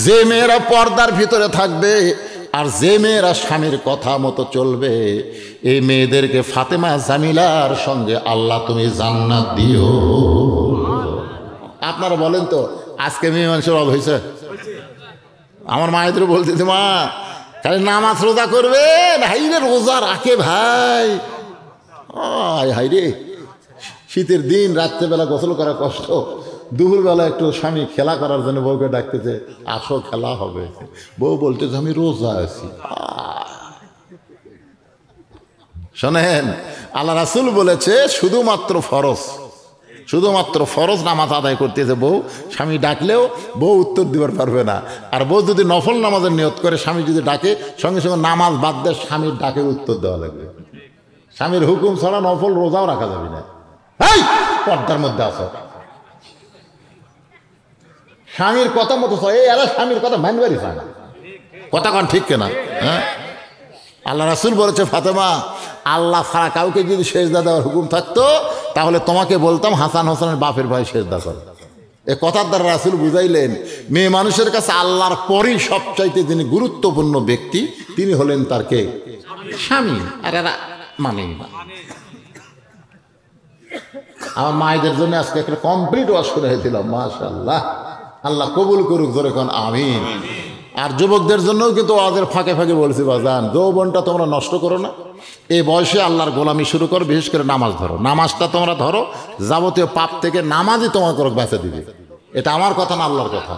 যে মেয়েরা পর্দার ভিতরে থাকবে আর যে মেয়েরা স্বামীর কথা মতো চলবে, এই মেয়েদেরকে ফাতেমা জামিলার সঙ্গে আল্লাহ তুমি জান্নাত দিও। আপনারা বলেন তো আজকে মেয়ে মানুষের অভাব হয়েছে? আমার মায়েদের বলতেছে, মা খালি নামাজ রোজা করবে, ভাই রে রোজা রাখে ভাই। হাই রে, শীতের দিন রাত্রেবেলা গোসল করা কষ্ট, দুপুরবেলা একটু স্বামী খেলা করার জন্য বউকে ডাকতেছে, আসো খেলা হবে। বউ বলতেছে আমি রোজা আছি। শোনেন, আল্লাহ রাসূল বলেছে শুধুমাত্র ফরজ নামাজ আদায় করতেছে বউ। স্বামী ডাকলেও বউ উত্তর দিবার পারবে না। আর বউ যদি নফল নামাজের নিয়ত করে, স্বামী যদি ডাকে, সঙ্গে সঙ্গে নামাজ বাদ দিয়ে স্বামীর ডাকে উত্তর দেওয়া লাগবে। স্বামীর হুকুম ছাড়া নফল রোজাও রাখা যাবে না। এই পর্দার মধ্যে আসো, স্বামীর কথা মতো এই এরা স্বামীর কথা মানবারই চায় না। কথা কন ঠিক কেনা? হ্যাঁ, আল্লাহ রাসূল বলেছে, ফাতেমা আল্লাহ ছাড়া কাউকে যদি সেজদা দেওয়ার হুকুম থাকতো তাহলে তোমাকে বলতাম হাসান হোসেনের বাপের ভাই সেজদা কর। এ কথার দ্বারা রাসূল বুঝাইলেন, মেয়ে মানুষের কাছে আল্লাহর পরই সবচাইতে যিনি গুরুত্বপূর্ণ ব্যক্তি তিনি হলেন তার কে? স্বামী। আর এরা মানে না। আমার মায়েদের জন্য আজকে একটা কমপ্লিট ওয়াজ করে হয়েছিলাম, মাশাআল্লাহ, আল্লাহ কবুল করুক, জোরে কোন আমিন। আর যুবকদের জন্যও কিন্তু ওয়াজের ফাঁকে ফাঁকে বলছি, বাজান যৌবনটা তোমরা নষ্ট করো না, এই বয়সে আল্লাহর গোলামি শুরু করো, বিশেষ করে নামাজ ধরো। নামাজটা তোমরা ধরো, যাবতীয় পাপ থেকে নামাজই তোমার করে বাঁচা দিবে। এটা আমার কথা না, আল্লাহর কথা।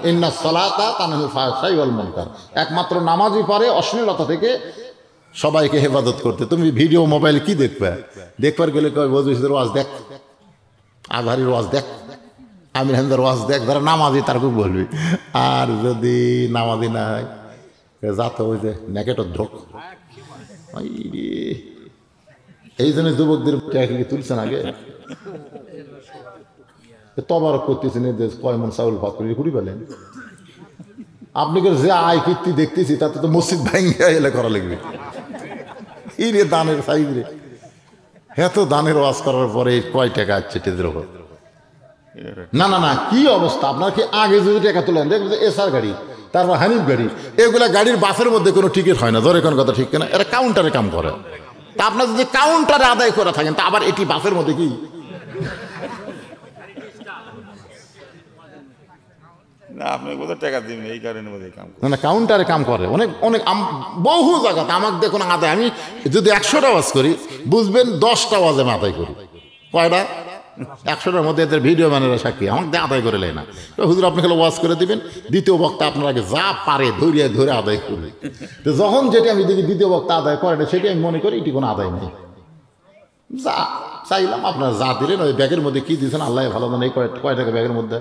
ইন্নাস সালাতা তানহাল ফাহশাই ওয়াল মুনকার, একমাত্র নামাজই পারে অশ্লীলতা থেকে সবাইকে হেফাজত করতে। তুমি ভিডিও মোবাইল কি দেখবে? দেখবার গেলে কয় বজুদের ওয়াজ দেখ, আজহারির ওয়াজ দেখ, আমির হামদার ওয়াজ দেখ, যারা নামাজি তার খুব বলবি। আর যদি নামাজি না হয় যাতে ওই যে নেকেটর ঢোক। এই জন্য যুবকদের তুলছেন আগে তবারক করতেছেন, কয় মন চাউল ভাত করে ঘুরি পেলেন। আপনাকে যে আয় কীর্তি দেখতেছি তাতে তো মসজিদ ভাঙ্গা এলে করা লাগবে। এই রে দানের সাইজ রে, এত দানের ওয়াজ করার পরে কয় টাকা আছে টেদের ওপর? না না না, কি অবস্থা আপনার? কি আগে যদি টাকা তোলেন দেখবেন এসআর গাড়ি, তারপর হানিফ গাড়ি, এগুলা গাড়ির বাসের মধ্যে কোনো টিকিট হয় না। ধরে কোন কথা ঠিক কিনা? এরা কাউন্টারে কাম করে। তা আপনার যদি কাউন্টারে আদায় করে থাকেন তা আবার এটি বাসের মধ্যে কি? না কাউন্টারে কাম করে অনেক অনেক বহু জায়গাতে। আমাকে দেখুন আদায়, আমি যদি 100টা ওয়াজ করি বুঝবেন 10টা ওয়াজে আমি আদায় করি। কয়টা? 100টার মধ্যে এদের ভিডিও ম্যানেরা সাক্ষী, আমাকে আদায় করে নেয় না। তো হুজুর আপনি খেলে ওয়াজ করে দিবেন, দ্বিতীয় বক্তা আপনার আগে যা পারে ধরে আদায় করবে। তো যখন যেটি আমি দেখি দ্বিতীয় বক্তা আদায় করে না, সেটি আমি মনে করি এটি কোনো আদায় নেই। যা চাইলাম আপনারা যা দিলেন, ওই ব্যাগের মধ্যে কি দিয়েছেন আল্লাহ ভালো জানে। এই কয় টাকা ব্যাগের মধ্যে?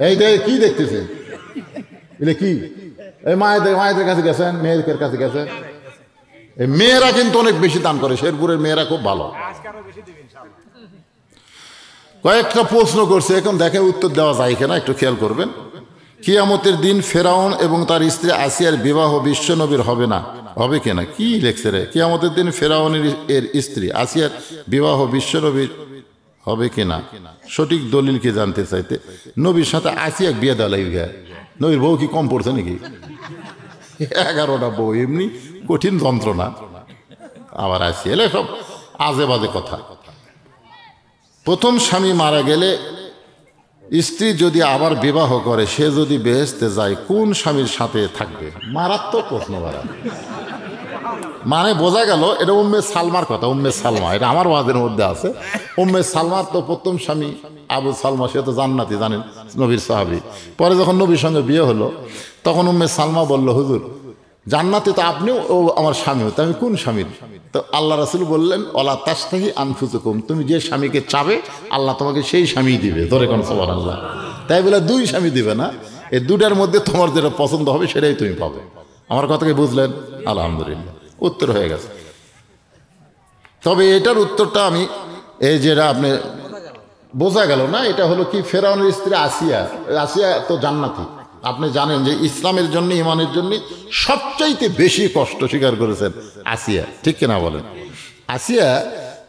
এই দেখে কি দেখতেছেন? এলে কি? এই মায়েদের কাছে গেছেন, মেয়েদের কাছে গেছেন। এই মেয়েরা কিন্তু অনেক বেশি দান করে, শেরপুরের মেয়েরা খুব ভালো। কয়েকটা প্রশ্ন করছে, এখন দেখে উত্তর দেওয়া যায় কিনা একটু খেয়াল করবেন। কিয়ামতের দিন ফেরাউন এবং তার স্ত্রী আসিয়ার বিবাহ বিশ্বনবীর হবে না, হবে কিনা? কি লেখছে রে? কিয়ামতের দিন ফেরাউনের এর স্ত্রী আসিয়ার বিবাহ বিশ্বনবীর হবে কিনা সঠিক দলিল কি জানতে চাইতে। নবীর সাথে আসিয়া বিয়ে দেওয়া লাগবে। নবীর বউ কি কম পড়ছে নাকি? 11টা বউ, এমনি কঠিন যন্ত্রণা। আবার আসিয়া এলে সব আজে বাজে কথা। প্রথম স্বামী মারা গেলে স্ত্রী যদি আবার বিবাহ করে, সে যদি বেহেশতে যায় কোন স্বামীর সাথে থাকবে? মারাত্মক প্রশ্ন। মানে বোঝা গেল এটা উম্মে সালমার কথা। উম্মে সালমা, এটা আমার ওয়াজের মধ্যে আছে। উম্মে সালমার তো প্রথম স্বামী আবু সালমা, সে তো জান্নাতি, জানেন, নবীর সাহাবী। পরে যখন নবীর সঙ্গে বিয়ে হলো তখন উম্মে সালমা বলল, হুজুর জান্নাতি তো আপনিও, ও আমার স্বামীও, তো আমি কোন স্বামীর? তো আল্লাহ রাসূল বললেন, ওয়ালা তাস্তাহি আনফুসুকুম, তুমি যে স্বামীকে চাবে আল্লাহ তোমাকে সেই স্বামী দিবে। ধরে কোন সুবহানাল্লাহ। তাই বলে 2 স্বামী দিবে না, এই 2টার মধ্যে তোমার যেটা পছন্দ হবে সেটাই তুমি পাবে। আমার কথাকে বুঝলেন? আলহামদুলিল্লাহ, উত্তর হয়ে গেছে। তবে এটার উত্তরটা আমি এই যেটা আপনি বোঝা গেল না, এটা হলো কি, ফেরাউনের স্ত্রী আসিয়া তো জান্নাতি। আপনি জানেন যে ইসলামের জন্য, ইমানের জন্য সবচাইতে বেশি কষ্ট স্বীকার করেছেন আসিয়া, ঠিক কিনা বলেন? আসিয়া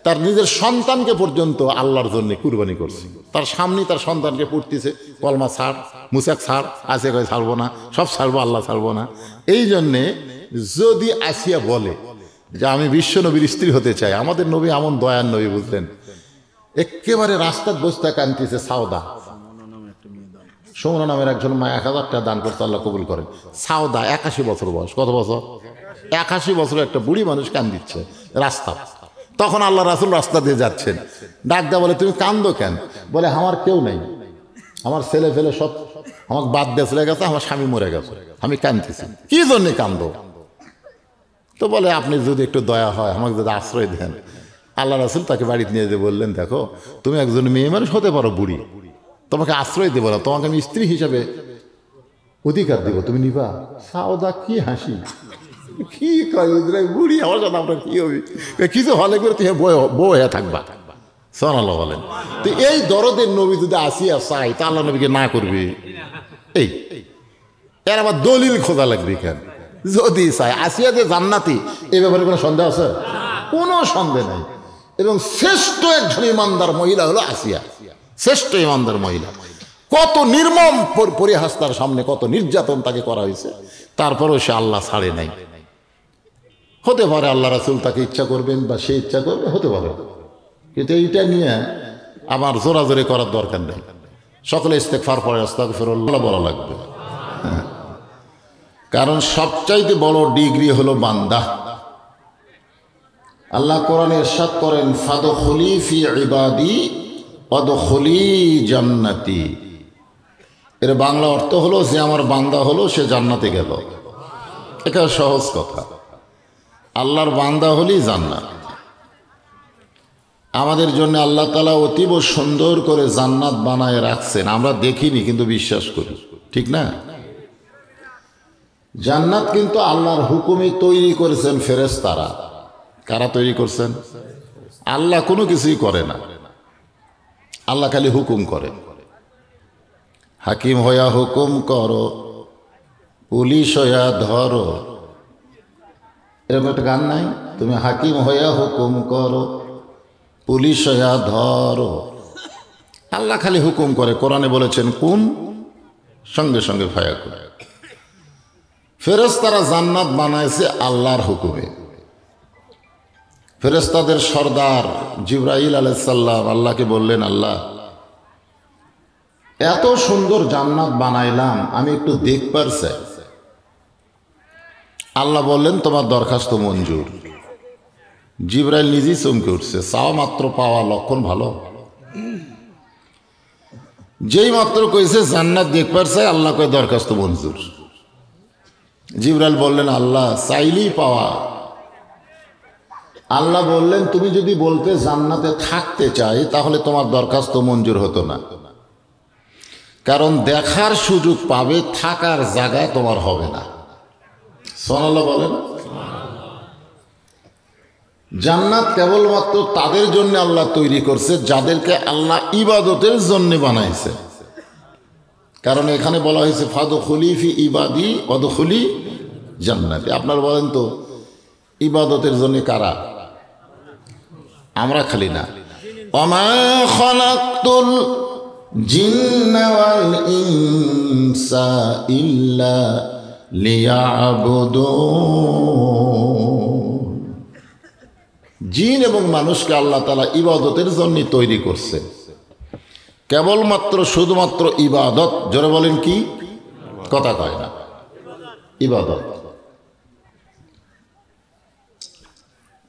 তার নিজের সন্তানকে পর্যন্ত আল্লাহর জন্য কুরবানি করছে। তার সামনে তার সন্তানকে পড়তেছে, কলমা ছাড়, মুসাক ছাড়, আসে কয় ছাড়বো না, সব ছাড়বো, আল্লাহ ছাড়বো না। এই জন্যে যদি আসিয়া বলে যে আমি বিশ্ব নবীর স্ত্রী হতে চাই, আমাদের নবী এমন দয়ার নবী, বুঝলেন, একেবারে রাস্তার বস্তা কানতেছে সাউদা, সুমনা নামের একজন মা 1000 টাকা দান করতে আল্লাহ কবুল করেন। সাউদা 81 বছর বয়স, কত বছর? 81 বছরের একটা বুড়ি মানুষ কান দিচ্ছে রাস্তা। তখন আল্লাহ রাসূল রাস্তা দিয়ে যাচ্ছেন, ডাক দেয়া বলে তুমি কান্দো কেন? বলে আমার কেউ নেই, আমার ছেলে ফেলে সব আমাকে বাদ দিয়ে চলে গেছে, আমার স্বামী মরে গেছে, আমি কান্দতেছি। কি জন্যে কান্দো? তো বলে আপনি যদি একটু দয়া হয়, আমাকে যদি আশ্রয় দেন। আল্লাহ রাসূল তাকে বাড়িতে নিয়ে যেয়ে বললেন, দেখো তুমি একজন মেয়ে মানুষ হতে পারো, বুড়ি, তোমাকে আশ্রয় দেবো না, তোমাকে আমি স্ত্রী হিসাবে অধিকার দেবো, তুমি নিবা? সাউদা কি হাসি, কি কয় বুড়ি, আমার সাথে আপনার কি হবে? কিছু হলে করে তুমি বউ হয়ে থাকবা। সুবহানাল্লাহ বলেন। তো এই দরদের নবী যদি আসিয়া চাই, তা আল্লাহ নবীকে না করবে? এই এর আবার দলিল খোঁজা লাগবে কেন? যদি চাই আসিয়া যে জান্নাতি, এই ব্যাপারে কোনো সন্দেহ আছে? কোনো সন্দেহ নাই। এবং শ্রেষ্ঠ একজন ইমানদার মহিলা হলো আসিয়া, শ্রেষ্ঠ ইমানদার মহিলা। কত নির্মম পরিহাস তার সামনে, কত নির্যাতন তাকে করা হয়েছে, তারপরেও সে আল্লাহ ছাড়ে নাই। হতে পারে আল্লাহ রাসূল তাকে ইচ্ছা করবেন বা সে ইচ্ছা করবে, হতে পারে, কিন্তু এইটা নিয়ে আমার জোরাজোরি করার দরকার নেই। সকলে ইস্তেগফার পড়ে আস্তাগফিরুল্লাহ বলা লাগবে। কারণ সবচাইতে বড় ডিগ্রি হলো বান্দা। আল্লাহ কোরআনে ইরশাদ করেন, ফাদখুলি ফি ইবাদি ওয়াদখুলি জান্নাতি। এর বাংলা অর্থ হলো, যে আমার বান্দা হলো সে জান্নাতে গেল। এটা সহজ কথা। আল্লাহর বান্দা হলেই জান্নাত। আমাদের জন্য আল্লাহ তাআলা অতীব সুন্দর করে জান্নাত বানায় রাখছেন, আমরা দেখিনি কিন্তু বিশ্বাস করি, ঠিক না? জান্নাত কিন্তু আল্লাহর হুকুমে তৈরি করেছেন ফেরেশতারা। কারা তৈরি করছেন? আল্লাহ কোনো কিছুই করে না, আল্লাহ খালি হুকুম করে। হাকিম হইয়া হুকুম করো, পুলিশ হইয়া ধরো, এরকম একটা গান নাই? তুমি হাকিম হইয়া হুকুম করো, পুলিশ হইয়া ধরো। আল্লাহ খালি হুকুম করে। কোরআনে বলেছেন কোন, সঙ্গে সঙ্গে ফায়াকুন। ফেরেশতারা জান্নাত বানাইছে আল্লাহর হুকুমে। ফেরেশতাদের সর্দার জিবরাইল আলাইহিস সালাম আল্লাহকে বললেন, আল্লাহ এত সুন্দর জান্নাত বানাইলাম, আমি একটু দেখবার চাই। আল্লাহ বললেন, তোমার দরখাস্ত মঞ্জুর। জিবরাইল নিজেই চমকে উঠছে, চাওয়া মাত্র পাওয়া লক্ষণ ভালো। যেই মাত্র কইছে জান্নাত দেখবার চাই, আল্লাহ কয় দরখাস্ত মঞ্জুর। জিবরাইল বললেন, আল্লাহ চাইলেই পাওয়া। আল্লাহ বললেন, তুমি যদি বলতে জান্নাতে থাকতে চাই, তাহলে তোমার দরখাস্ত মঞ্জুর হতো না, কারণ দেখার সুযোগ পাবে, থাকার জায়গা তোমার হবে না। সুবহানাল্লাহ বলেন। জান্নাত কেবলমাত্র তাদের জন্য আল্লাহ তৈরি করছে যাদেরকে আল্লাহ ইবাদতের জন্য বানাইছে। কারণ এখানে বলা হয়েছে ফাদখুলি ফি ইবাদি ওয়াদখুলি জান্নাতি। আপনারা বলেন তো, ইবাদতের জন্য কারা? আমরা খালি না। ওমা খালাকতুল জিন্না ওয়াল ইনসা ইল্লা লিয়াবুদুন। জিন এবং মানুষকে আল্লাহ তাআলা ইবাদতের জন্য তৈরি করছে, কেবলমাত্র শুধুমাত্র ইবাদত। জোরে বলেন কি? কথা কয় না, ইবাদত।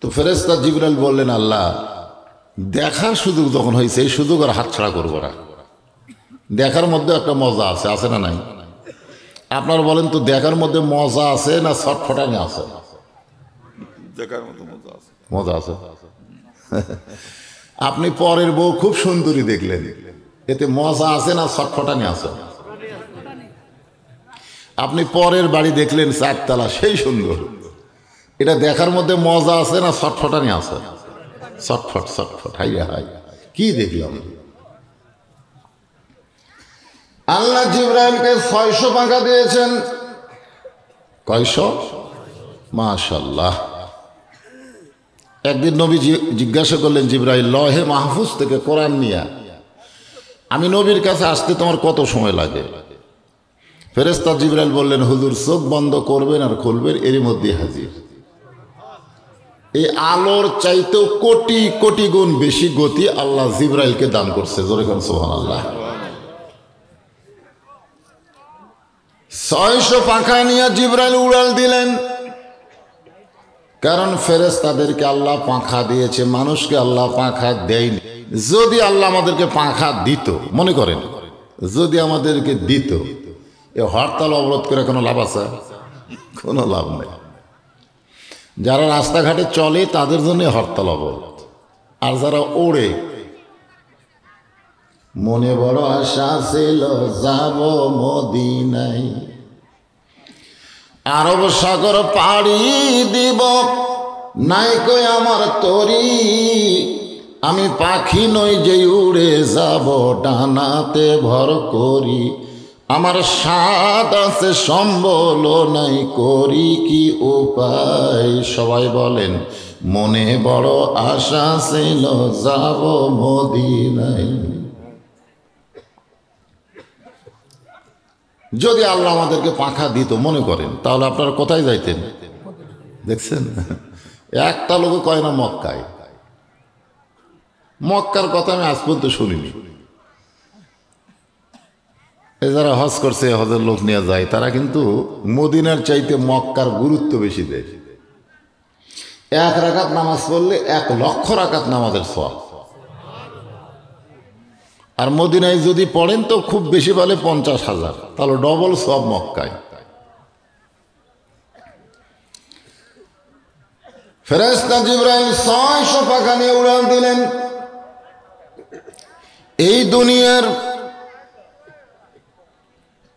তো ফেরেশতা জিবরাইল বললেন, আল্লাহ দেখার সুযোগ যখন হয়েছে, এই সুযোগ আর হাতছাড়া করবো না। দেখার মধ্যে একটা মজা আছে, আছে না নাই? আপনারা বলেন তো, দেখার মধ্যে মজা আছে না ছটফটানি আছে? দেখার মতো মজা আছে। মজা আছে। আপনি পরের বউ খুব সুন্দরী দেখলেন, এতে মজা আছে না ছটফটানি আছে? আপনি পরের বাড়ি দেখলেন 4 তলা, সেই সুন্দর, এটা দেখার মধ্যে মজা আছে না ছটফটানি আছে? ছটফট ছটফট, হাইয়া হাই, কি দেখলাম। আল্লাহ জিবরাইলকে 600 পাখা দিয়েছেন। কয়শো? মাশাআল্লাহ। একদিন নবী জিজ্ঞাসা করলেন জিবরাইল, লহে মাহফুজ থেকে কোরআন নিয়া আমি নবীর কাছে আসতে তোমার কত সময় লাগে? ফেরেশতা জিবরাইল বললেন, হুজুর চোখ বন্ধ করবেন আর খুলবেন, এরই মধ্যে হাজির। এই আলোর চাইতেও কোটি কোটি গুণ বেশি গতি আল্লাহ জিবরাইলকে দান করছে। জোরে কোন সুবহানাল্লাহ। 600 পাখা নিয়ে জিবরাইল উড়াল দিলেন, কারণ ফেরেশতাদেরকে আল্লাহ পাখা দিয়েছে, মানুষকে আল্লাহ পাখা দেয়নি। যদি আল্লাহ আমাদেরকে পাখা দিত, মনে করেন যদি আমাদেরকে দিত, এ হরতাল অবরোধ করে কোনো লাভ আছে? কোনো লাভ নেই। যারা রাস্তাঘাটে চলে তাদের জন্য হরতাল অবরোধ, আর যারা ওড়ে, মনে বড় আশা ছিল যাব মদিনায়, আরব সাগর পাড়ি দিব, নাই কই আমার তরি, আমি পাখি নই যে উড়ে যাব, ডানাতে ভর করি, আমার স্বাদ আছে সম্বল নাই, করি কি উপায়। সবাই বলেন, মনে বড় আশা ছিল যাব মদিনায়। যদি আল্লাহ আমাদেরকে পাখা দিত, মনে করেন, তাহলে আপনারা কোথায় যাইতেন? দেখছেন, একটা লোক কয় না মক্কায়। মক্কার কথা আমি আজ পর্যন্ত শুনিনি। যারা হজ করছে, হজের লোক নিয়ে যায়, তারা কিন্তু মদিনার চাইতে মক্কার গুরুত্ব বেশি দেয়। 1 রাকাত নামাজ পড়লে 1 লক্ষ রাকাত নামাজের সওয়াব। আর মদিনায় যদি পড়েন তো খুব বেশি বলে 50,000, তাহলে ডবল সওয়াব মক্কায়। ফেরেশতা জিবরাইল 600 পাখা নিয়ে উড়াল দিলেন। এই দুনিয়ার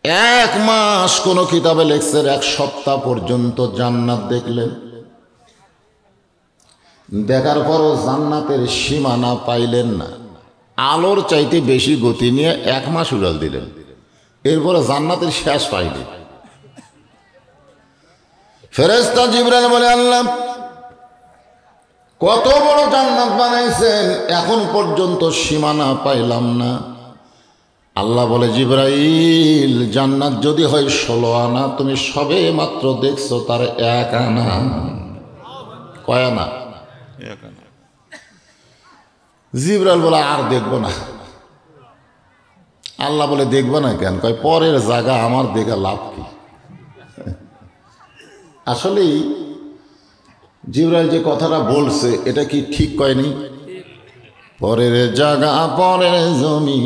1 মাস কোন কিতাবে লেখছে 1 সপ্তাহ পর্যন্ত জান্নাত দেখলেন। দেখার পরও জান্নাতের সীমানা পাইলেন না। আলোর চাইতে বেশি গতি নিয়ে 1 মাস উড়াল দিলেন, এরপরে জান্নাতের শেষ পাইনি। ফেরেশতা জিবরাইল বলে, আল্লাহ কত বড় জান্নাত বানাইছেন, এখন পর্যন্ত সীমানা পাইলাম না। আল্লাহ বলে, জিবরাইল জান্নাত যদি হয় 16 আনা, তুমি সবে মাত্র দেখছো তার 1 আনা। কয় আনা? জিবরাইল বলে, আর দেখবো না। আল্লাহ বলে, দেখবো না কেন? কয়, পরের জায়গা আমার দেখা লাভ কি? আসলেই জিবরাইল যে কথাটা বলছে, এটা কি ঠিক কয়নি? পরের জায়গা পরের জমি,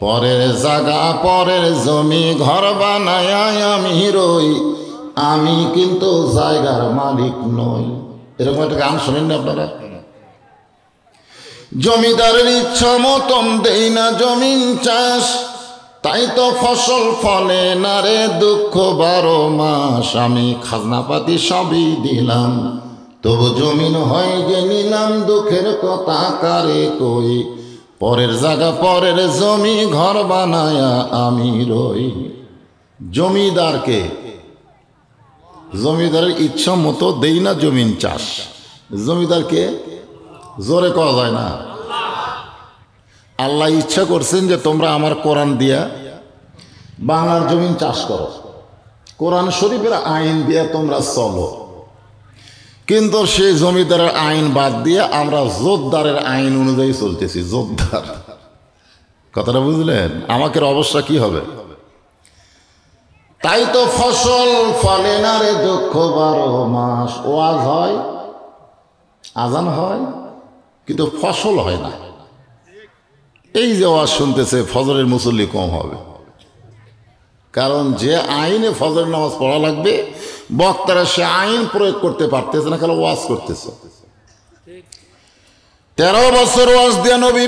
পরের জায়গা পরের জমি, ঘর বানায় আমি রই, আমি কিন্তু জায়গার মালিক নই। এরকম একটা গান শোনেন না আপনারা? জমিদারের ইচ্ছা মতন দেই না জমিন চাষ, তাই তো ফসল ফলে না রে দুঃখ 12 মাস। আমি খাজনাপাতি সবই দিলাম, তবু জমিন হয় যে নিলাম, দুঃখের কথা কারে কই, পরের জায়গা পরের জমি, ঘর বানায়া আমি রই। জমিদারকে, জমিদারের ইচ্ছা মতো দেই না জমিন চাষ। জমিদারকে জোরে কওয়া যায় না। আল্লাহ ইচ্ছা করছেন যে তোমরা আমার কোরআন দিয়া বাংলার জমিন চাষ করো, কোরআন শরীফের আইন দিয়া তোমরা চলো। কিন্তু সেই জমিদারের আইন বাদ দিয়ে আমরা জোরদারের আইন অনুযায়ী চলতেছি। জোরদার, কথাটা বুঝলেন? আমাকে অবস্থা কি হবে? তাই তো ফসল ফলে না রে দুঃখ 12 মাস। ওয়াজ হয়, আজান হয়, কিন্তু ফসল হয় না। এই যে ওয়াজ শুনতেছে, ফজরের মুসল্লি কম হবে, কারণ যে আইনে ফজরের নামাজ পড়া লাগবে, বক্তারা সে আইন প্রয়োগ করতে পারতেছে না, খালি ওয়াজ করতেছে। 13 বছর ওয়াজ দিয়ে নবী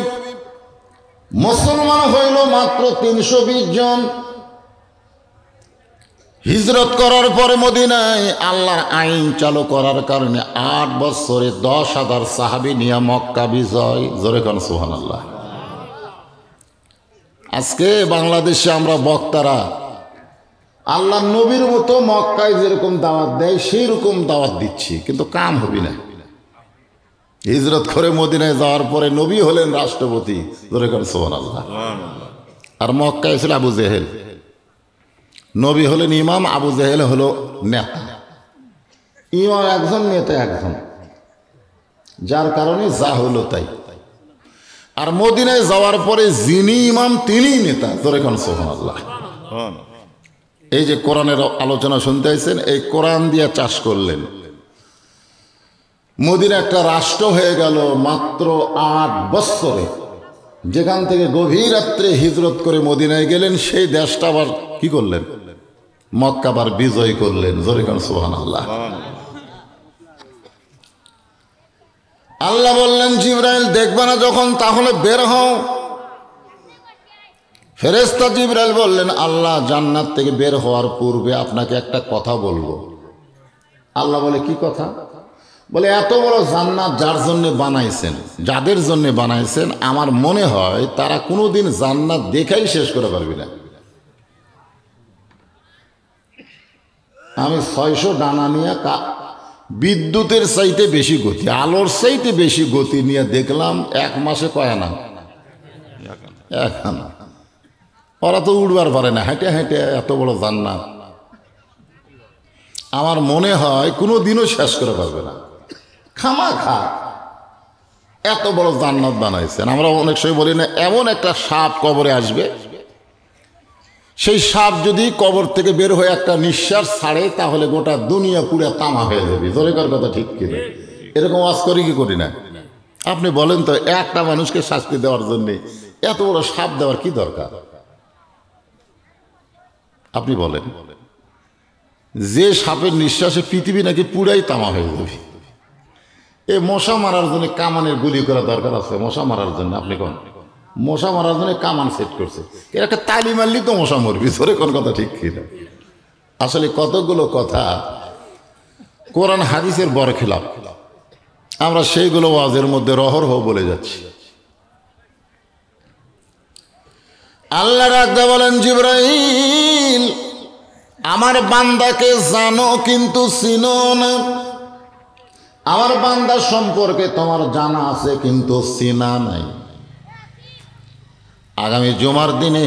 মুসলমান হইল মাত্র 320 জন। হিজরত করার পরে মদিনায় আল্লাহর আইন চালু করার কারণে 8 বছরে 10,000 সাহাবী নিয়ে মক্কা বিজয়। জোরে কোন সুবহানাল্লাহ। আজকে বাংলাদেশে আমরা বক্তারা আল্লাহ নবীর মতো মক্কায় যেরকম দাওয়াত দেয় সেই রকম দাওয়াত দিচ্ছি, কিন্তু কাম হবি না। হিজরত করে মদিনায় যাওয়ার পরে নবী হলেন রাষ্ট্রপতি, ধরে করেন সুবহানাল্লাহ। আর মক্কায় ছিল আবু জেহেল, নবী হলেন ইমাম, আবু জেহেল হলো নেতা। ইমাম একজন, নেতা একজন, যার কারণে যা হলো তাই। আর মদিনায় যাওয়ার পরে যিনি ইমাম তিনি নেতা, ধরে করেন সুবহানাল্লাহ। এই যে কোরআনের আলোচনা শুনতে আইছেন, এই কোরআন দিয়ে চাষ করলেন। মদিনা একটা রাষ্ট্র হয়ে গেল মাত্র 8 বছরে। যেখান থেকে গভীর রাত্রে হিজরত করে মদিনায় গেলেন, সেই দেশটা আবার কি করলেন? মক্কা আবার বিজয় করলেন, জোরে কোন সুবহানাল্লাহ। আল্লাহ বললেন, জিবরাইল দেখবে না যখন, তাহলে বের হও। ফেরেশতা জিবরাইল বললেন, আল্লাহ জান্নাত থেকে বের হওয়ার পূর্বে আপনাকে একটা কথা বলবো। আল্লাহ বলে, কি কথা? বলে, এত বড় জান্নাত যার জন্য বানাইছেন, যাদের জন্য বানাইছেন, আমার মনে হয় তারা কোনোদিন জান্নাত দেখাই শেষ করে পারবি না। আমি 600 ডানা নিয়ে বিদ্যুতের চাইতে বেশি গতি, আলোর চাইতে বেশি গতি নিয়ে দেখলাম 1 মাসে কয় আনা? 1 আনা। ওরা তো উড়বার পারে না, হেঁটে হেঁটে এত বড় জান্নাত আমার মনে হয় কোনো দিনও শেষ করে পারবে না। খামাখা এত বড় জান্নাত বানাইছেন। আমরা অনেক সময় বলি না, এমন একটা সাপ কবরে আসবে, সেই সাপ যদি কবর থেকে বের হয়ে একটা নিঃশ্বাস ছাড়ে, তাহলে গোটা দুনিয়া পুরো তামা হয়ে যাবে। জোরেকার কথা ঠিক কিনা? এরকম ওয়াজ করি কি করি না? আপনি বলেন তো, একটা মানুষকে শাস্তি দেওয়ার জন্য এত বড় সাপ দেওয়ার কি দরকার? আপনি বলেন, যে সাপের নিঃশ্বাসে পৃথিবী নাকি পুরাই তামা হয়ে যাবে। এই মশা মারার জন্য কামানের গুলি করা দরকার আছে? মশা মারার জন্য আপনি কোন মশা মারার জন্য কামান সেট করছে, এর একটা তালি মারলি তো মশা মরবি। ধরে কোন কথা ঠিক কিনা? আসলে কতগুলো কথা কোরআন হাদিসের বরখিলাফ, আমরা সেইগুলো ওয়াজের মধ্যে রহরহ বলে যাচ্ছি। আল্লাহ রাখতে বলেন, জিবরাইল আমার বান্দাকে জানো কিন্তু চিনো না। আমার বান্দা সম্পর্কে তোমার জানা আছে কিন্তু চিনা নাই। আগামী জুমার দিনে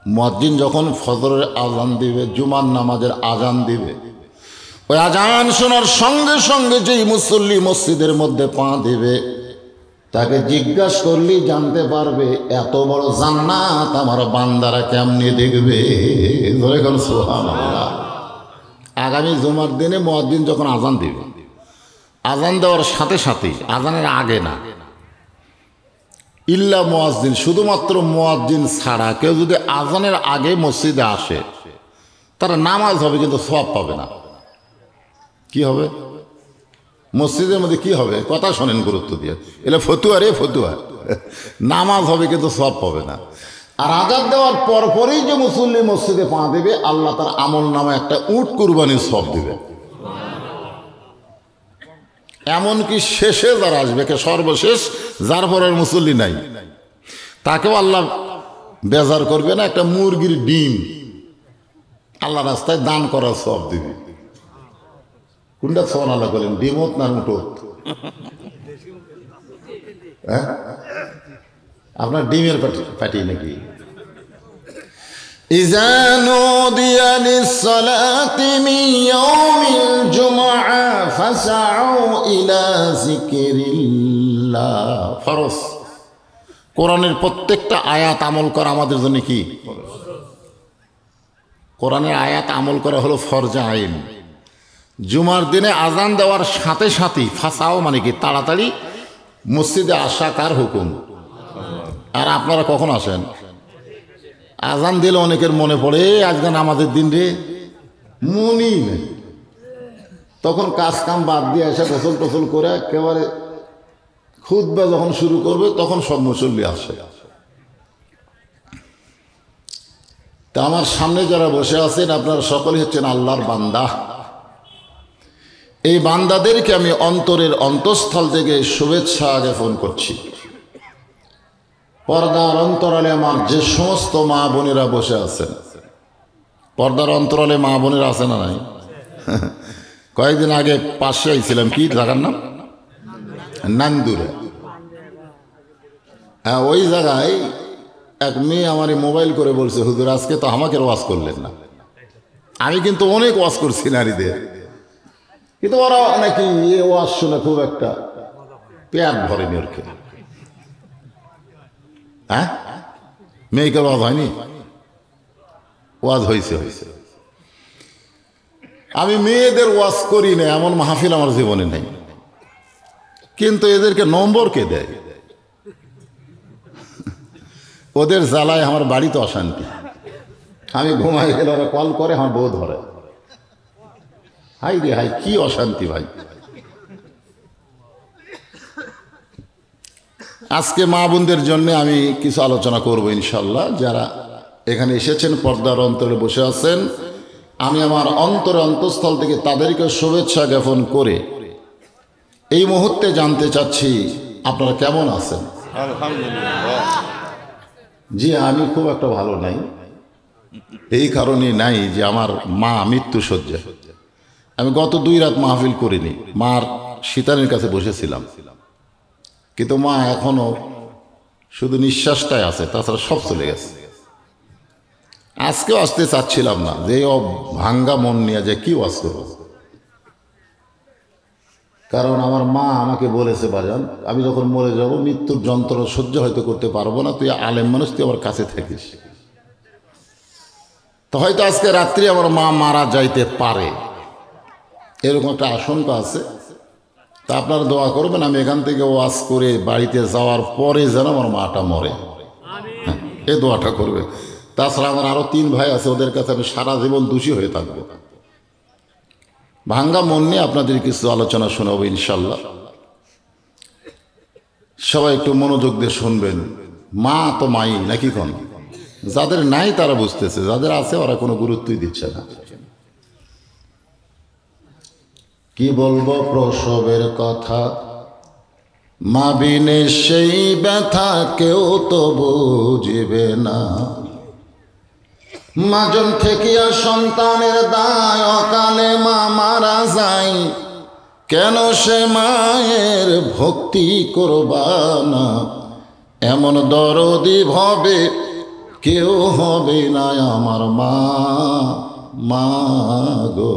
মুয়াজ্জিন যখন ফজরের আজান দিবে, জুমার নামাজের আজান দিবে, ওই আজান শোনার সঙ্গে সঙ্গে যেই মুসল্লি মসজিদের মধ্যে পা দিবে, তাকে জিজ্ঞাসা করলেই জানতে পারবে এত বড় জান্নাত আমার বান্দারা কেমনে দেখবে। ধরে গেল সুবহানাল্লাহ। আগামী জুমার দিনে মুয়াজ্জিন যখন আজান দিবে, আজান দেওয়ার সাথে সাথে, আজানের আগে না, ইল্লা মুয়াজ্জিন, শুধুমাত্র মুয়াজ্জিন ছাড়া কেউ যদি আজানের আগে মসজিদে আসে, তারা নামাজ হবে কিন্তু সওয়াব পাবে না। কি হবে? মসজিদের মধ্যে কি হবে? কথা শোনেন গুরুত্ব দিয়ে, এলে ফতুয়া রে ফতুয়া। নামাজ হবে কিন্তু সওয়াব পাবে না। আর আজান দেওয়ার পরপরই যে মুসল্লি মসজিদে পা দেবে, আল্লাহ তার আমল নামে একটা উট কুরবানির সওয়াব দিবে। এমনকি শেষে যারা আসবে, সর্বশেষ যার পরের মুসল্লি নাই, তাকেও আল্লাহ বেজার করবে না, একটা মুরগির ডিম আল্লাহ রাস্তায় দান করার সওয়াব দিবে। কোনটা সুবহানাল্লাহ বলেন? ডিমত না উঠত? হ্যাঁ, আপনার ডিমের পাটি নাকি? ইযা নুদিয়া লিস-সালাতি মিন ইয়াউমিল জুমআ ফাসআউ ইলা যিকরিল্লাহ। ফরজ। কোরআনের প্রত্যেকটা আয়াত আমল করা আমাদের জন্য কি? কোরআনের আয়াত আমল করা হলো ফরজে আইন। জুমার দিনে আজান দেওয়ার সাথে সাথেই ফাসাও মানে কি? তাড়াতাড়ি মসজিদে আসা কার হুকুম? আর আপনারা কখন আসেন? আজান দিলে অনেকের মনে পড়ে আজকে নামাজের দিন রে, মনই নেই। তখন কাজ কাম বাদ দিয়ে এসে গোসল টোসল করে একেবারে খুতবা যখন শুরু করবে, তখন সব মুসল্লি আসে। তা আমার সামনে যারা বসে আছেন, আপনারা সকলেই হচ্ছেন আল্লাহর বান্দা। এই বান্দাদেরকে আমি অন্তরের অন্তঃস্থল থেকে শুভেচ্ছা জ্ঞাপন করছি। পর্দার অন্তরালে আমার যে সমস্ত মা বোনেরা বসে আছেন, পর্দার অন্তরালে মা বোনেরা আছে না নাই? কয়েকদিন আগে পাশে আইছিলাম, কি জায়গার নাম? নান্দুরে। হ্যাঁ, ওই জায়গায় এক মেয়ে আমার মোবাইল করে বলছে, হুজুর আজকে তো আমাকে ওয়াজ করলেন না। আমি কিন্তু অনেক ওয়াজ করছি নারীদের, কিন্তু ওরা নাকি ওয়াজ শুনে খুব একটা পেট ভরেনি ওর খেয়ে। হ্যাঁ, মেয়েকে ওয়াজ হয়নি? ওয়াজ হয়েছে হয়েছে। আমি মেয়েদের ওয়াজ করি না এমন মাহফিল আমার জীবনে নেই, কিন্তু এদেরকে নম্বর কে দেয়? ওদের জ্বালায় আমার বাড়িতে অশান্তি। আমি ঘুমাই গেলে ওরা কল করে, আমার বউ ধরে। হাই রে হাই, কি অশান্তি ভাই। আজকে মা বোনদের জন্য আমি কিছু আলোচনা করব ইনশাল্লাহ। যারা এখানে এসেছেন, পর্দার অন্তরে বসে আছেন, আমি আমার অন্তরে অন্তঃস্থল থেকে তাদেরকে শুভেচ্ছা জ্ঞাপন করে এই মুহূর্তে জানতে চাচ্ছি আপনারা কেমন আছেন। আলহামদুলিল্লাহ। জি, আমি খুব একটা ভালো নাই। এই কারণে নাই যে আমার মা মৃত্যু শয্যা। আমি গত 2 রাত মাহফিল করিনি, মার সীতানের কাছে বসেছিলাম, কিন্তু মা এখনো শুধু নিঃশ্বাসটাই আছে, তাছাড়া সব চলে গেছে। আজকেও আসতে চাচ্ছিলাম না, যে ভাঙ্গা মন নিয়ে যে কি ওয়াজ করব। কারণ আমার মা আমাকে বলেছে, বাজান আমি যখন মরে যাব, মৃত্যুর যন্ত্রণা সহ্য হয়তো করতে পারবো না, তুই আলেম মানুষ, তুই আমার কাছে থাকিস। তো হয়তো আজকে রাত্রি আমার মা মারা যাইতে পারে, এরকম একটা আশঙ্কা আছে। তা আপনারা দোয়া করবেন, আমি এখান থেকে ওয়াজ করে বাড়িতে যাওয়ার পরে যেন আমার মাটা মরে। হ্যাঁ, এই দোয়াটা করবে। তাছাড়া আমার আরও 3 ভাই আছে, ওদের কাছে আমি সারা জীবন দোষী হয়ে থাকবো। ভাঙ্গা মন নিয়ে আপনাদের কিছু আলোচনা শোনাবো ইনশাল্লাহ। সবাই একটু মনোযোগ দিয়ে শুনবেন। মা তো মাই নাকি কোন, যাদের নাই তারা বুঝতেছে, যাদের আছে ওরা কোনো গুরুত্বই দিচ্ছে না। কি বলবো প্রসবের কথা, মা বিনে সেই ব্যথা কেউ তো বুঝবে না। মাজন থেকে সন্তানের দায়, অকালে মা মারা যায়, কেন সে মায়ের ভক্তি করবা না? এমন দরদি ভবে কেউ হবে না আমার মা, মা গো।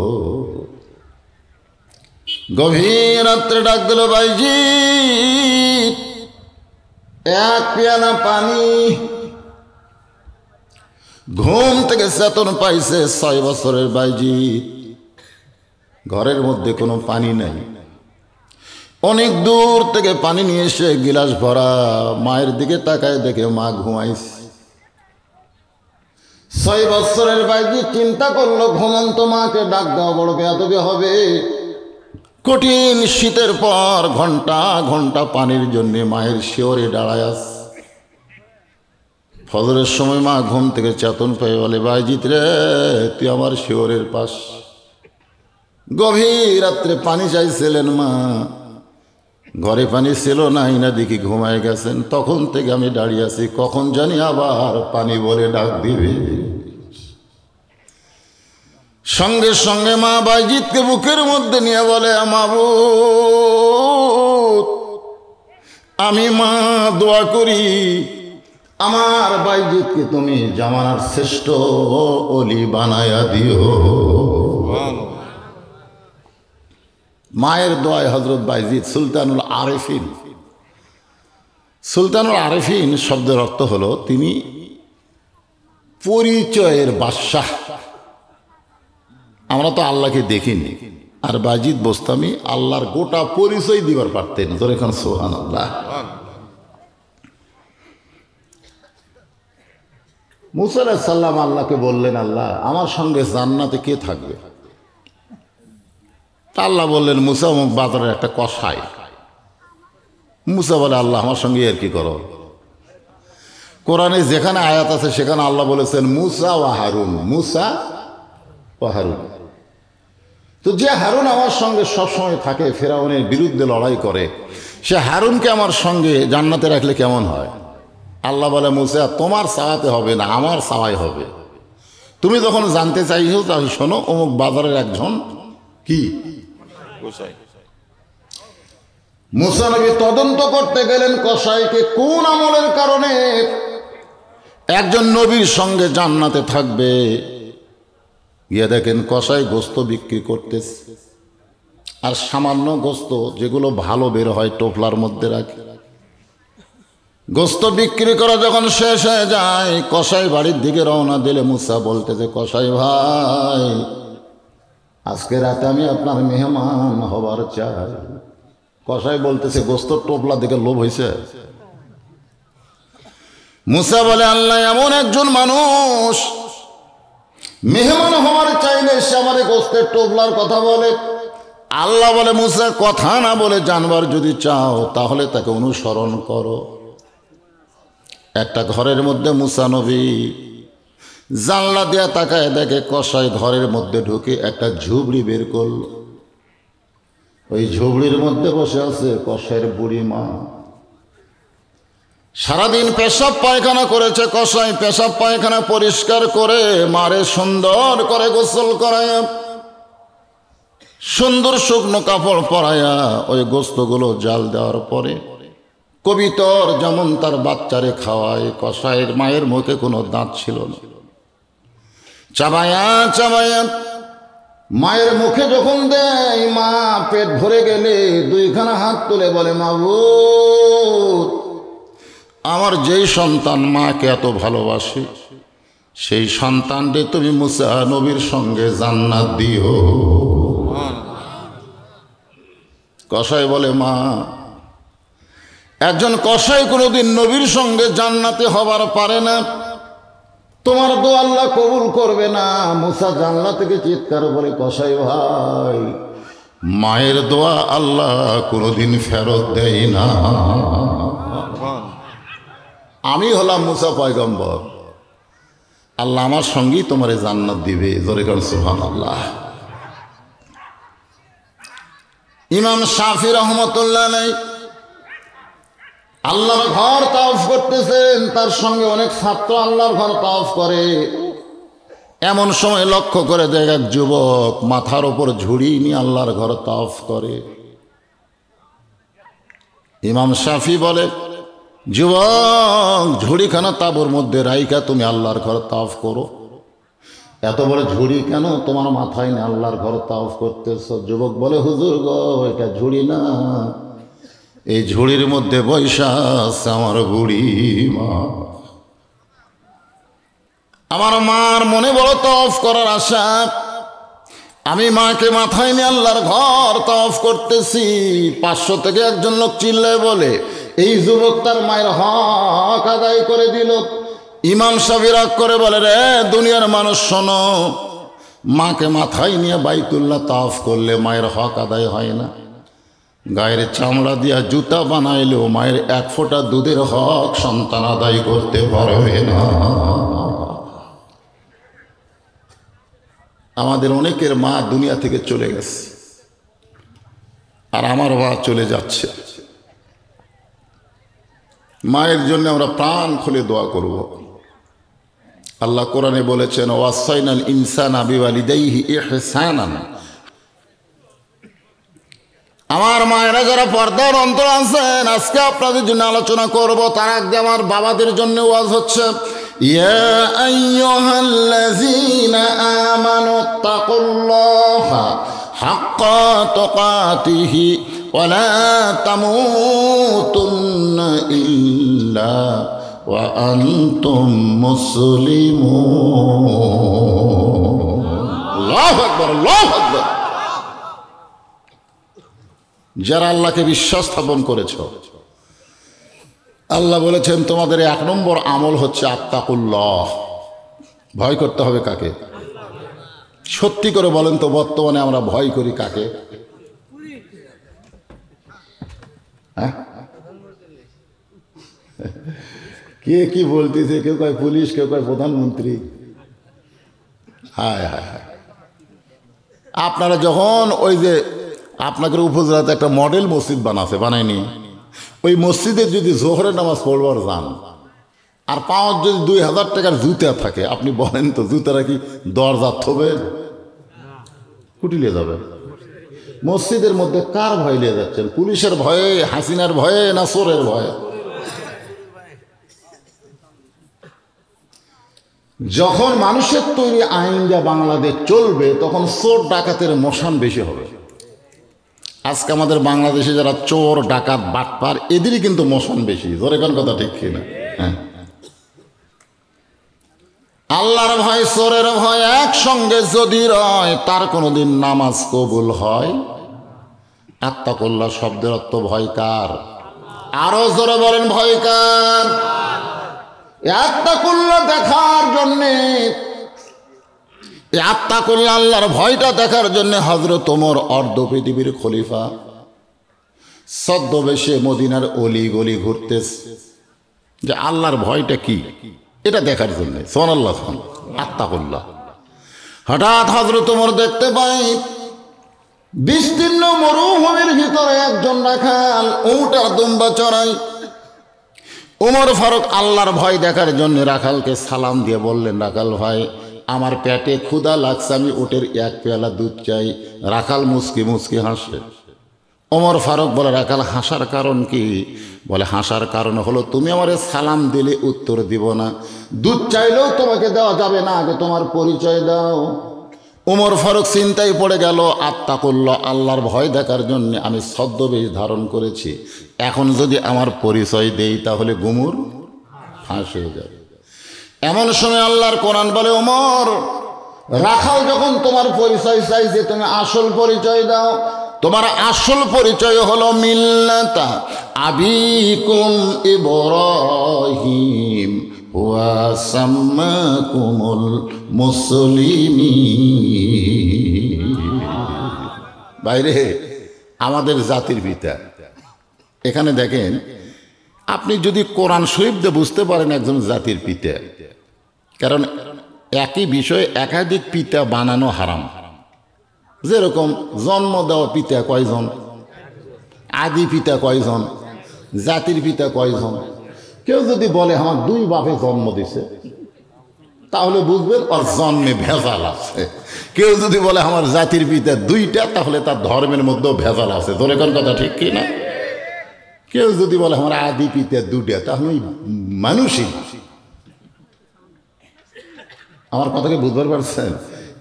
গভীর রাত্রে ডাক দিল, ভাইজি 1 পেয়ালা পানি। ঘুম থেকে চেতন পাইছে 6 বছরের বাইজি। ঘরের মধ্যে কোনো পানি নাই, অনেক দূর থেকে পানি নিয়ে এসে গিলাস ভরা। মায়ের দিকে তাকায় দেখে মা ঘুমাইছে। 6 বছরের বাইজি চিন্তা করলো, ঘুমন্ত মাকে ডাক দেওয়া বড় বেয়াদবি হবে। কঠিন শীতের পর ঘন্টা ঘন্টা পানির জন্য মায়ের শিওরে দাঁড়ায় আছে। ফজরের সময় মা ঘুম থেকে চেতন পেয়ে বলে, বাইজিৎ রে, তুই আমার শিওরের পাশ। গভীর রাত্রে পানি চাইছিলেন মা, ঘরে পানি ছিল নাই না, দেখি ঘুমায় গেছেন। তখন থেকে আমি দাঁড়িয়ে আছি, কখন জানি আবার পানি বলে ডাক দিবে। সঙ্গে সঙ্গে মা বাইজিৎকে বুকের মধ্যে নিয়ে বলে, মাবুদ আমি মা দোয়া করি, আমার বাইজিৎকে তুমি জামানার শ্রেষ্ঠ অলি বানায়া দিও। মায়ের দোয়ায় হযরত বাইজিৎ সুলতানুল আরেফিন। সুলতানুল আরেফিন শব্দের অর্থ হলো তিনি পরিচয়ের বাদশাহ। আমরা তো আল্লাহকে দেখিনি, আর বাইজিৎ বোস্তামি আল্লাহর গোটা পরিচয় দিবার পারতেন। তোর এখন সুবহানাল্লাহ। মুসা আলাইহিস সালাম আল্লাহকে বললেন, আল্লাহ আমার সঙ্গে জান্নাতে কে থাকবে? আল্লাহ বললেন, মুসা অমুক বাজারের একটা কসাই। মুসা বলে, আল্লাহ আমার সঙ্গে আর কি করো? কোরআনে যেখানে আয়াত আছে সেখানে আল্লাহ বলেছেন মুসা ও হারুন, মুসা ও হারুন। তো যে হারুন আমার সঙ্গে সবসময় থাকে, ফেরাউনের বিরুদ্ধে লড়াই করে, সে হারুনকে আমার সঙ্গে জান্নাতে রাখলে কেমন হয়? আল্লাহ বলে, মুসা তোমার চাওয়াতে হবে না, আমার চাওয়াই হবে। তুমি যখন জানতে চাইছো তাহলে শোনো, অমুক বাজারের একজন কি মুসা নবী তদন্ত করতে গেলেন কসাইকে কোন আমলের কারণে একজন নবীর সঙ্গে জান্নাতে থাকবে। গিয়ে দেখেন কসাই গোস্ত বিক্রি করতেছে, আর সামান্য গোস্ত যেগুলো ভালো বের হয় টোপলার মধ্যে রাখে। গোস্ত বিক্রি করা যখন শেষ হয়ে যায়, কসাই বাড়ির দিকে রওনা দিলে মুসা বলতেছে, কসাই ভাই, আজকে রাতে আমি আপনার মেহমান হবার চাই। কসাই বলতেছে, গোস্ত টোপলা দিকে লোভ হয়েছে। মুসা বলে, আল্লাহ এমন একজন মানুষ মেহমান হওয়ার চাইলে সে আমার গোস্তের টোপলার কথা বলে। আল্লাহ বলে, মুসা কথা না বলে জানবার যদি চাও তাহলে তাকে অনুসরণ করো। একটা ঘরের মধ্যে মুসা নবী জানলা দিয়া তাকায় দেখে কসাই ঘরের মধ্যে ঢুকে একটা ঝুবড়ি বের করল। ওই ঝুবড়ির মধ্যে বসে আছে কসাইয়ের বুড়ি মা। সারাদিন পেশাব পায়খানা করেছে কসাই, পেশাব পায়খানা পরিষ্কার করে মারে সুন্দর করে গোসল করায়, সুন্দর শুকনো কাপড় পরায়া ওই গোস্তগুলো জাল দেওয়ার পরে কবিতর যেমন তার বাচ্চারে খাওয়ায়, কসাইয়ের মায়ের মুখে কোনো দাঁত ছিল না। চাবায়া চাবায়া মায়ের মুখে যখন দেয়, মা পেট ভরে গেলে দুইখানা হাত তুলে বলে, মাবুদ, আমার যেই সন্তান মাকে এত ভালোবাসে সেই সন্তানকে তুমি মুসা নবীর সঙ্গে জান্নাত দিও। কসাই বলে, মা, একজন কসাই কোনোদিন নবীর সঙ্গে জান্নাতে হবার পারে না, তোমার দোয়া আল্লাহ কবুল করবে না। মুসা জানলা থেকে চিৎকার বলে, কসাই ভাই, মায়ের দোয়া আল্লাহ কোনোদিন ফেরত দেয় না। আমি হলাম মুসা পয়গম্বর, আল্লাহ আমার সঙ্গেই তোমারে জান্নাত দিবে। জোরে কর সুবহানাল্লাহ। ইমাম শাফি রহমতুল্লাহ আলাইহি আল্লাহর ঘর তাওয়াফ করতেছেন, তার সঙ্গে অনেক ছাত্র আল্লাহর ঘর তাওয়াফ করে। এমন সময় লক্ষ্য করে দেখ এক যুবক মাথার ওপর ঝুড়ি নিয়ে আল্লাহর ঘর তাওয়াফ করে। ইমাম শাফি বলে, যুবক, ঝুড়িখানা তাবুর মধ্যে রাইখা তুমি আল্লাহর ঘর তাওয়াফ করো। এত বড় ঝুড়ি কেন তোমার মাথায় নিয়ে আল্লাহর ঘর তাওয়াফ করতেছ? যুবক বলে, হুজুর গো, এটা ঝুড়ি না, এই ঝুড়ির মধ্যে বৈশা আছে আমার বুড়ি মা। আমার মার মনে বড় তাওয়াফ করার আশা, আমি মাকে মাথায় নিয়ে আল্লাহর ঘর তাওয়াফ করতেছি। 500 থেকে একজন লোক চিল্লায় বলে, এই যুবক তার মায়ের হক আদায় করে দিল। ইমাম সাহেব রাগ করে বলে, রে দুনিয়ার মানুষ শোনো, মাকে মাথায় নিয়ে বাইতুল্লাহ তাওয়াফ করলে মায়ের হক আদায় হয় না। গায়ের চামড়া দিয়া জুতা বানাইলেও মায়ের 1 ফোঁটা দুধের হক সন্তান আদায় করতে পারবে না। আমাদের অনেকের মা দুনিয়া থেকে চলে গেছে, আর আমার মা চলে যাচ্ছে। মায়ের জন্য আমরা প্রাণ খুলে দোয়া করব। আল্লাহ কোরআনে বলেছেন, ওয়াসাইনাল ইনসানা বিওয়ালিদাইহি ইহসানান। আমার মায়েরা যারা পর্দার অন্তর আছেন, আজকে আপনাদের জন্য আলোচনা করব। তার আগে আমার বাবাদের জন্য ওয়াজ হচ্ছে, ইয়া আইয়ুহাল্লাযীনা আমানু তাকুল্লাহা হাক্কা তুকাতিহি ওয়া লা তামুতুন্না ইল্লা ওয়া আনতুম মুসলিমুন। আল্লাহু আকবার, আল্লাহু আকবার। যারা আল্লাহকে বিশ্বাস স্থাপন করেছ, আল্লাহ বলেছেন তোমাদের 1 নম্বর আমল হচ্ছে আত্তাকুল্লাহ। ভয় করতে হবে কাকে? সত্যি করে বলেন তো, বর্তমানে আমরা ভয় করি কাকে? হ্যাঁ, কে কি বলতেছে? কেউ কয় পুলিশ, কেউ কয় প্রধানমন্ত্রী। হায় হায় হায়। আপনারা যখন ওই যে আপনাদের উপজেলাতে একটা মডেল মসজিদ বানায়নি, ওই মসজিদে যদি জোহরের নামাজ পড়বার যান, আর পাওয়ার যদি 2000 টাকার জুতা থাকে, আপনি বলেন তো জুতারা কি দরজা থবে? কুটিলে যাবে। মসজিদের মধ্যে কার ভয় নিয়ে যাচ্ছেন? পুলিশের ভয়ে, হাসিনার ভয়ে, না চোরের ভয়ে? যখন মানুষের তৈরি আইন যা বাংলাদেশ চলবে, তখন চোর ডাকাতের মশান বেশি হবে। আজকে আমাদের বাংলাদেশে যারা চোর ডাকাত বাটপার, এদেরই কিন্তু মশান বেশি। জোরে কোন কথা ঠিক কিনা? হ্যাঁ, আল্লাহর ভয় চোরের ভয় একসঙ্গে যদি রয়, তার কোনোদিন নামাজ কবুল হয়? আত্তাকুল্লাহ শব্দের অর্থ ভয় কার? আরো জোরে বলেন, ভয় কার? আত্তাকুল্লাহ দেখার জন্যে, আত্তাকুল্লাহ আল্লাহর ভয়টা দেখার জন্য হযরত ওমর অর্ধ পৃথিবীর খলিফা ছদ্মবেশে মদিনার অলি গলি ঘুরতেছে, যে আল্লাহর ভয়টা কি এটা দেখার জন্য। সুবহানাল্লাহ, আত্তাকুল্লাহ। হঠাৎ হযরত ওমর দেখতে পাই বিস্তীর্ণ মরুভূমির ভিতরে একজন রাখাল উট আর দুম্বা চড়াই। ওমর ফারুক আল্লাহর ভয় দেখার জন্য রাখালকে সালাম দিয়ে বললেন, রাখাল ভাই, আমার পেটে ক্ষুধা লাগছে, আমি উটের এক পেয়ালা দুধ চাই। রাখাল মুচকি মুচকি হাসে। ওমর ফারুক বলে, রাখাল হাসার কারণ কি? বলে, হাসার কারণ হলো তুমি আমারে সালাম দিলে উত্তর দিব না, দুধ চাইলেও তোমাকে দেওয়া যাবে না, আগে তোমার পরিচয় দাও। ওমর ফারুক চিন্তায় পড়ে গেল, আত্তাকুল্লাহ আল্লাহর ভয় দেখার জন্য আমি ছদ্মবেশ ধারণ করেছি, এখন যদি আমার পরিচয় দেই তাহলে গুমুর ফাঁস হয়ে যাবে। এমন সময় আল্লাহর কোরআন বলে, ওমর, রাখাল যখন তোমার পরিচয় চাইছে, তুমি আসল পরিচয় দাও। তোমার আসল পরিচয় হলো মিল্লাতা আবিকুম ইব্রাহিম ওয়া সাম্মাকুমুল মুসলিমিন। বাইরে আমাদের জাতির পিতা। এখানে দেখেন, আপনি যদি কোরআন শরীফ দিয়ে বুঝতে পারেন একজন জাতির পিতা, কারণ একই বিষয়ে একাধিক পিতা বানানো হারাম। যেরকম জন্ম দেওয়া পিতা কয়জন, আদি পিতা কয়জন, জাতির পিতা কয়জন। কেউ যদি বলে আমার দুই বাপে জন্ম দিছে, তাহলে বুঝবেন ওর জন্মে ভেজাল আছে। কেউ যদি বলে আমার জাতির পিতা দুইটা, তাহলে তার ধর্মের মধ্যেও ভেজাল আছে। ধরে কোন কথা ঠিক কিনা? কেউ যদি বলে আমার আদি পিতা দুটা, তাহলে মানুষই। আমার কথাকে বুঝতে পারছেন?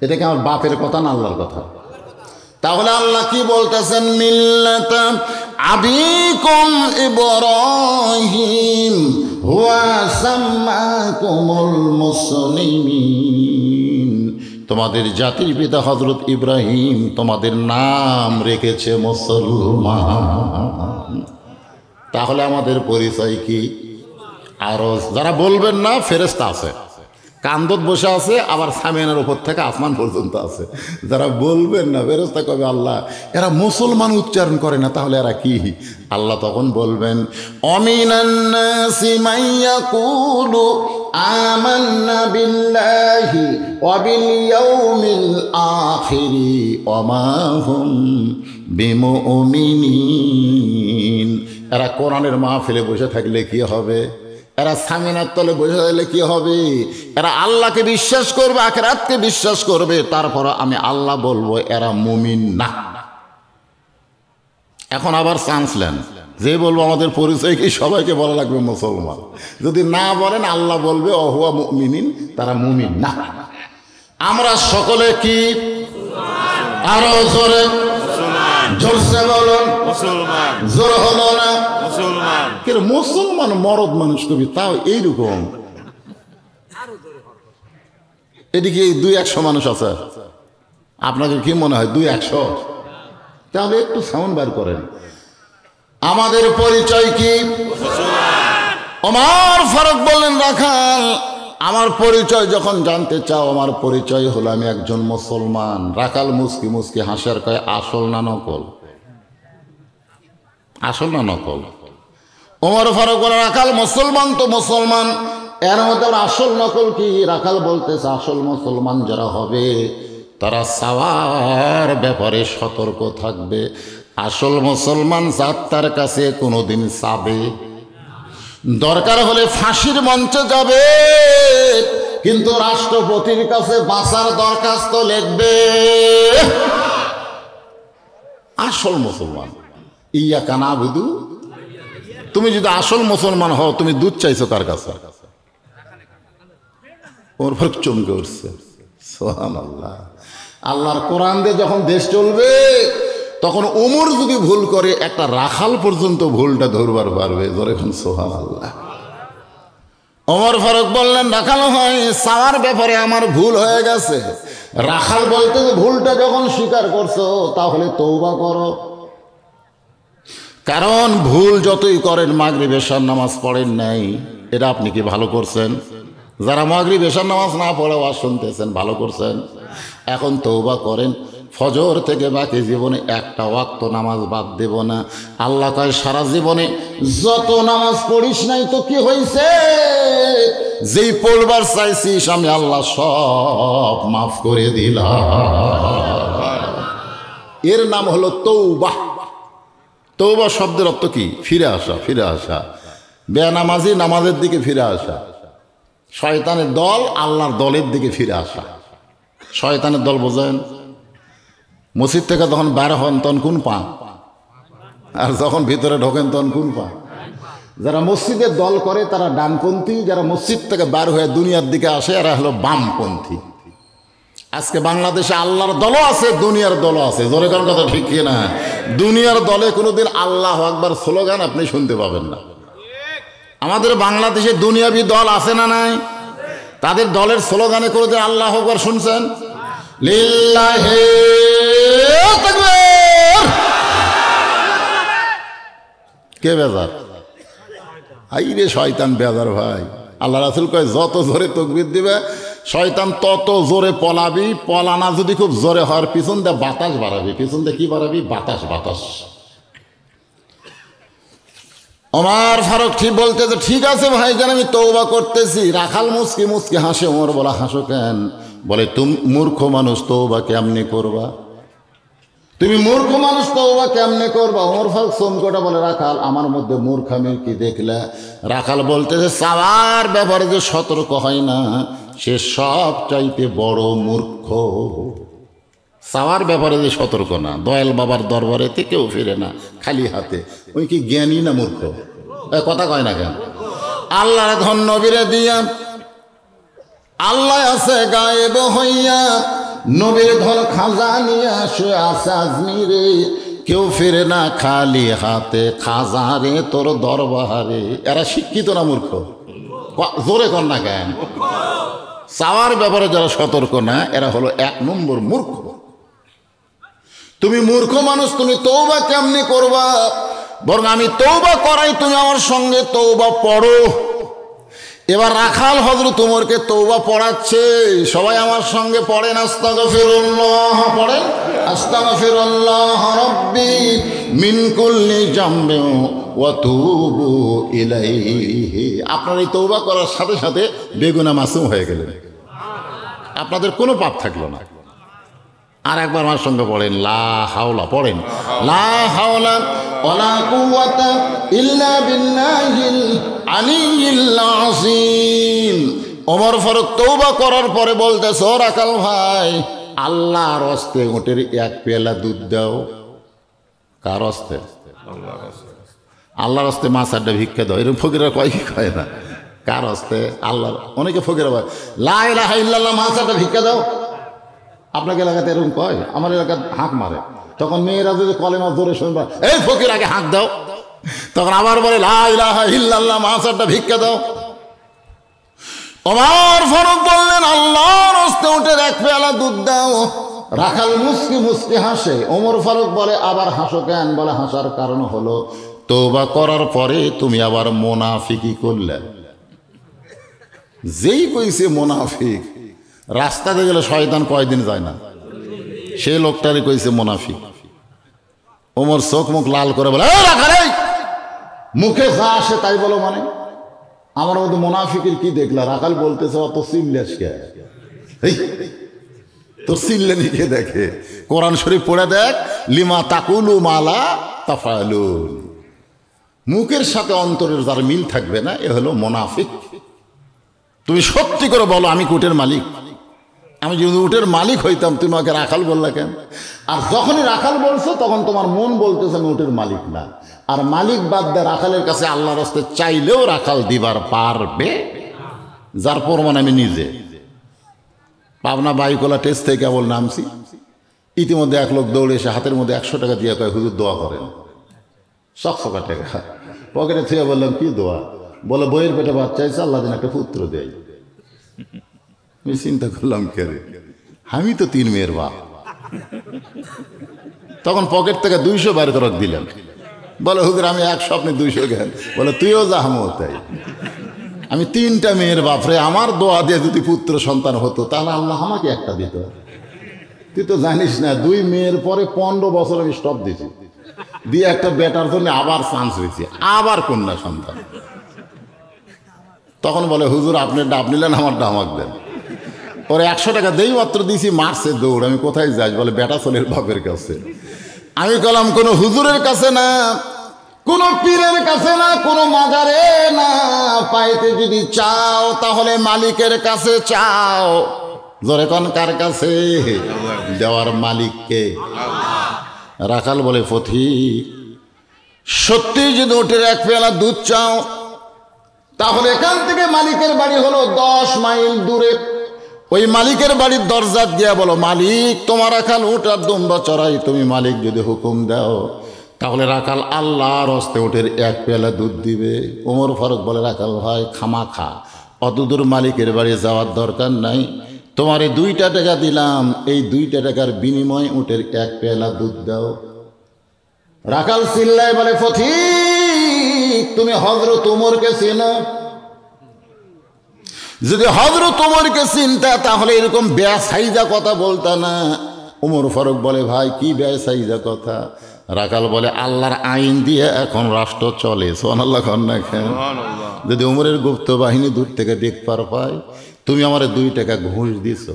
এটা কি আমার বাপের কথা না আল্লাহর কথা? তাহলে আল্লাহ কি বলতেছেন? মিল্লাতা আবিকুম ইব্রাহিম ওয়া সাম্মাকুমুল মুসলিমিন। তোমাদের জাতির পিতা হযরত ইব্রাহিম তোমাদের নাম রেখেছে মুসলমান। তাহলে আমাদের পরিচয় কি? আরো যারা বলবেন না, ফেরেশতা আছে, কান্দত বসে আছে, আবার সামিয়ানার উপর থেকে আসমান পর্যন্ত আছে। যারা বলবেন না, ফেরেশতা কবে আল্লাহ এরা মুসলমান উচ্চারণ করে না, তাহলে এরা কি? আল্লাহ তখন বলবেন, অমিনান নাসি মান ইয়াকুলু আমান্না বিল্লাহি ওয়া বিল ইয়াউমিল আখিরি ওয়া মা হুম বিমুমিনিন। এরা কোরআনের মাহফিলে বসে থাকলে কি হবে? এরা সামিনার তলে বসে থাকলে কি হবে? এরা আল্লাহকে বিশ্বাস করবে, আখিরাতকে বিশ্বাস করবে, তারপর আমি আল্লাহ বলবো এরা মুমিন না। এখন আবার চান্স নেন, যে বলবো আমাদের পরিচয় কি, সবাইকে বলা লাগবে মুসলমান। যদি না বলেন, আল্লাহ বলবে অহুয়া মুমিনিন, তারা মুমিন না। আমরা সকলে কি? আরো জোরে, জোরসে বলুন, মুসলমান। জোর হলো না? মুসলমান। কিন্তু মুসলমান মরদ মানুষ কবি, তাও এইরকম। এদিকে 200 মানুষ আছে, আপনাদের কি মনে হয় 200? তাহলে একটু সাউন্ড বার করেন। আমাদের পরিচয় কি? ওমর ফারুক বললেন, রাখাল আমার পরিচয় যখন জানতে চাও, আমার পরিচয় হলো আমি একজন মুসলমান। রাখাল মুস্কি মুস্কি হাসার কয়, আসল না নকল? আসল না নকল? ওমর ফারুক বলে, রাখাল মুসলমান তো মুসলমান, এর মধ্যে আসল নকল কি? রাখাল বলতেছে, আসল মুসলমান যারা হবে তারা সাওয়ার ব্যাপারে সতর্ক থাকবে। আসল মুসলমান যাত্রার কাছে কোনোদিন চাবে, দরকার হলে ফাঁসির মঞ্চে যাবে, কিন্তু রাষ্ট্রপতির কাছে বাঁচার দরখাস্ত লিখবে। আসল মুসলমান। ইয়াকা নাবুদু, তুমি যদি আসল মুসলমান হও তুমি দুধ চাইছো কার কাছে? ওর পর চমকে উঠছে, সুবহানাল্লাহ। আল্লাহর কোরআন দিয়ে যখন দেশ চলবে তখন ওমর যদি ভুল করে একটা রাখাল পর্যন্ত ভুলটা ধরবার পারবে। জোরে এখন সুবহানাল্লাহ। ওমর ফারুক বললেন, রাখাল হয় চাওয়ার ব্যাপারে আমার ভুল হয়ে গেছে। রাখাল বলতে ভুলটা যখন স্বীকার করছো তাহলে তওবা করো। কারণ ভুল যতই করেন, মাগরিব এশার নামাজ পড়েন নাই, এটা আপনি কি ভালো করছেন? যারা মাগরিব এশার নামাজ না পড়ে ওয়াজ শুনতেছেন, ভালো করছেন। এখন তওবা করেন, ফজর থেকে বাকি জীবনে একটা ওয়াক্ত নামাজ বাদ দেব না। আল্লাহ কয়, সারা জীবনে যত নামাজ পড়িস নাই তো কি হয়েছে, যেই পড়বার চাইছিস আমি আল্লাহ সব মাফ করে দিলাম। এর নাম হলো তওবা। তওবা শব্দের অর্থ কি? ফিরে আসা, ফিরে আসা। বেনামাজি নামাজের দিকে ফিরে আসা, শয়তানের দল আল্লাহর দলের দিকে ফিরে আসা। শয়তানের দল বোঝেন? মসজিদ থেকে যখন বাইরে হন তখন কোন পা, আর যখন ভিতরে ঢোকেন তখন কোন পা। যারা মসজিদের দল করে তারা ডানপন্থী, যারা মসজিদ থেকে বার হয়ে দুনিয়ার দিকে আসে এরা হলো বামপন্থী। আজকে বাংলাদেশে আল্লাহর দলও আছে, দুনিয়ার দলও আছে। জোরে কোন কথা ঠিক কি না? দুনিয়ার দলে কোনোদিন আল্লাহ আকবার স্লোগান আপনি শুনতে পাবেন না। আমাদের বাংলাদেশে দুনিয়াবি দল আছে না নাই? তাদের দলের স্লোগানে কোনোদিন আল্লাহ আকবার শুনছেন? লিল্লাহি তাকবীর। কে বেজার? আইরে শয়তান বেজার ভাই। আল্লাহ রাসূল কয়, যত জোরে তাকবীর দিবে শয়তান তত জোরে পলাবি। পলানা যদি খুব জোরে হওয়ার পিছন দিয়ে বাতাস বাড়াবি। পিছন দিয়ে কি বাড়াবি? বাতাস, বাতাস। ওমর ফারুক ঠিক বলতেছে, ঠিক আছে ভাইজান আমি তওবা করতেছি। রাখাল মুচকি মুচকি হাসে। ওমর বলা, হাসো কেন? বলে, তুমি মূর্খ মানুষ, তওবা কেমনে করবা? তুমি মূর্খ মানুষ, তওবা কেমনে করবা? ওমর ফারুক চমকটা বলে, রাখাল আমার মধ্যে মূর্খামির কি দেখলা? রাখাল বলতেছে, চাওয়ার ব্যাপারে যে সতর্ক হয় না সে সব চাইতে বড় মূর্খ। চাওয়ার ব্যাপারে যে সতর্ক না, দয়াল বাবার দরবারেতে কেউ ফিরে না খালি হাতে, ওই কি জ্ঞানী না মূর্খ? কথা কয় না কেন? আল্লাহর ধন নবীরে দিয়া, আল্লাহ আছে গায়েব হইয়া, নবীর ধন খাজা নিয়ে আসে আছে আজমিরে, কেউ ফিরে না খালি হাতে, খাজা রে তোর দরবারে। এরা শিক্ষিত না মূর্খ? জোরে কর না কেন? চাওয়ার ব্যাপারে যারা সতর্ক না এরা হলো 1 নম্বর মূর্খ। তুমি মূর্খ মানুষ, তুমি তওবা কেমনে করবা? বরং আমি তওবা করাই, তুমি আমার সঙ্গে তওবা পড়ো। এবার রাখাল হযরত ওমরকে তওবা পড়াচ্ছে। সবাই আমার সঙ্গে পড়েন, আস্তাগফিরুল্লাহ। পড়েন, আস্তাগফিরুল্লাহ রাব্বি মিন কুল্লি জামবি ওয়া তুবু ইলাইহি। আপনার এই তওবা করার সাথে সাথে বেগুনা মাসুম হয়ে গেলেন, আপনাদের কোনো পাপ থাকলো না। আর একবার আমার সঙ্গে পড়েন, লা হাওলা। পড়েন, লা হাওলা ওয়ালা কুওয়াতা ইল্লা বিল্লাহিল আলিয়্যিল আযীম। ওমর ফারুক তওবা করার পরে বলতেছে, ও রাখাল ভাই, আল্লাহর হস্তে ওটের 1 পেয়ালা দুধ দাও। কার হস্তে? আল্লাহর হস্তে মাছ আড্ডা ভিক্ষা দাও। এরকম ফকিরা কয় কি কয় না? কার হস্তে? আল্লাহর। অনেকে ফকিরা বলে, লা ইলাহা ইল্লাল্লাহ, মাছ আড্ডা ভিক্ষা দাও। আপনাকে এলাকাতে এরকম কয়? আমার এলাকায় হাঁক মারে। তখন মেয়েরা যদি কলেমা জোরে শুনবা, এই ফকির আগে হাঁক দাও। তখন আবার বলে, লা ইলাহা ইল্লাল্লাহ, মাছ আড্ডা ভিক্ষা দাও। ওমর ফারুক বললেন, আল্লাহর হস্তে উটের 1 পেয়ালা দুধ দাও। রাখাল মুচকি মুচকি হাসে। ওমর ফারুক বলে, আবার হাসো কেন? বলে, হাসার কারণ হলো তওবা করার পরে তুমি আবার মুনাফিকি করলে। যেই কইছে মুনাফিক, রাস্তাতে গেলে শয়তান কয়দিন যায় না, সেই লোকটারই কইছে মুনাফিক। ওমর চোখ মুখ লাল করে বলে, রাখাল, মুখে যা আসে তাই বলো মানে? আমার মধ্যে মুনাফিকের কি দেখলা? রাখাল বলতেছে, অত চিল্লাস কে? তোর চিল্লানি কে দেখে? কোরআন শরীফ পড়ে দেখ, লিমা তাকুলু মালা তাফালুন। মুখের সাথে অন্তরের যার মিল থাকবে না, এ হলো মুনাফিক। তুমি সত্যি করে বলো, আমি কোটের মালিক, আমি যদি উটের মালিক হইতাম তুমি আমাকে রাখাল বললা কেন? আর যখনই রাখাল বলছো তখন তোমার মন বলতেছে আমি উটের মালিক না। আর মালিক বাদ দিয়ে রাখালের কাছে আল্লাহর রাস্তায় চাইলেও রাখাল দিবার পারবে, যার প্রমাণ আমি নিজে। পাবনা বাইকোলা টেস্ট থেকে কেবল নামছি, ইতিমধ্যে এক লোক দৌড়ে এসে হাতের মধ্যে 100 টাকা দিয়ে কয় হুজুর দোয়া করেন। শখা টাকা পকেটে থেকে বললাম কি দোয়া? বলে বইয়ের পেটে বাচ্চা হয়েছে, আল্লাহ যেন একটা পুত্র দেয়। আমি চিন্তা করলাম কে রে, আমি তো 3 মেয়ের বাপ। তখন পকেট থেকে 200 বাইর করে দিলাম। বলে হুজুর আমি এক স্বপ্নে 200 জ্ঞান। বলে তুইও যা আমিও তাই। আমি 3টা মেয়ের বাপরে, আমার দোয়া দিয়ে যদি পুত্র সন্তান হতো তাহলে আল্লাহ আমাকে একটা দিত। তুই তো জানিস না 2 মেয়ের পরে 15 বছর আমি স্টপ দিছি, দিয়ে একটা বেটার জন্য আবার চান্স হয়েছে, আবার কন্যা সন্তান। তখন বলে হুজুর আপনার ডাব নিলেন, আমার ডাব আমাকে দেন। ওরে 100 টাকা দেই মাত্র দিয়েছি, মারছে দৌড়। আমি কোথায় যাই? বলে বেটা ছেলের বাপের কাছে। আমি কলাম কোনো হুজুরের কাছে না, কোনো পীরের কাছে না, কোনো মাজারে না, পাইতে যদি চাও তাহলে মালিকের কাছে চাও। জোরে কোন কার কাছে? দেওয়ার মালিককে। রাখাল বলে পথিক সত্যি যদি ওটের 1 পেয়ালা দুধ চাও তাহলে এখান থেকে মালিকের বাড়ি হলো 10 মাইল দূরে। ওই মালিকের বাড়ির দরজা দিয়া বলো মালিক তোমার রাখাল উট আর দুম্বা চড়াই, তুমি মালিক যদি হুকুম দাও তাহলে রাখাল আল্লাহর হস্তে উটের 1 পেয়ালা দুধ দিবে। ওমর ফারুক বলে রাখাল ভাই খামাখা অত দূর মালিকের বাড়ি যাওয়ার দরকার নাই, তোমারে 2টা টাকা দিলাম, এই 2টা টাকার বিনিময়ে উটের 1 পেয়ালা দুধ দাও। রাখাল চিল্লায় বলে পথিক তুমি হযরত ওমরকে চেনো? যদি হযরত ওমরকে চিনতা তাহলে এরকম বেসাইজা কথা বলতা না। ওমর ফারুক বলে ভাই কি বেসাইজা কথা? রাখাল বলে আল্লাহর আইন দিয়ে এখন রাষ্ট্র চলে। সুবহানাল্লাহ কন না কেন? যদি ওমরের গুপ্ত বাহিনী দূর থেকে দেখবার পায় তুমি আমারে 2 টাকা ঘুষ দিছো,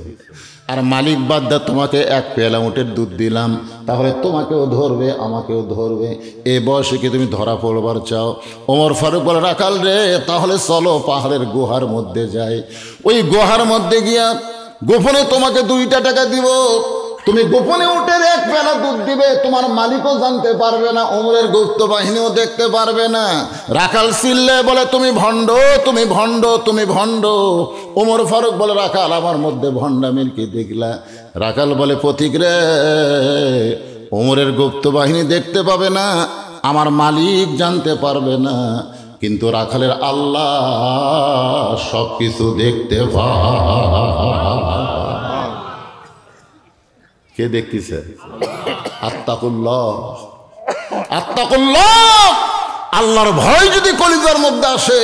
আর মালিক বাদ দা তোমাকে 1 পেয়ালা উটের দুধ দিলাম, তাহলে তোমাকেও ধরবে আমাকেও ধরবে। এ বয়সে কি তুমি ধরা পড়বার চাও? ওমর ফারুক বলে রাখাল রে তাহলে চলো পাহাড়ের গুহার মধ্যে যাই, ওই গুহার মধ্যে গিয়া গোপনে তোমাকে 2টা টাকা দিব, তুমি গোপনে উটের 1 পেয়ালা দুধ দিবে, তোমার মালিকও জানতে পারবে না, ওমরের গুপ্ত বাহিনীও দেখতে পারবে না। রাখাল চিল্লে বলে তুমি ভণ্ড, তুমি ভণ্ড, তুমি ভণ্ড। ওমর ফারুক বলে রাখাল আমার মধ্যে ভণ্ডামির কি দেখলা? রাখাল বলে পথিক রে ওমরের গুপ্ত বাহিনী দেখতে পাবে না, আমার মালিক জানতে পারবে না, কিন্তু রাখালের আল্লাহ সব কিছু দেখতে পায়। কে দেখতেছে? আত্তাকুল্লাহ, আত্তাকুল্লাহ। আল্লাহর ভয় যদি কলিজার মধ্যে আসে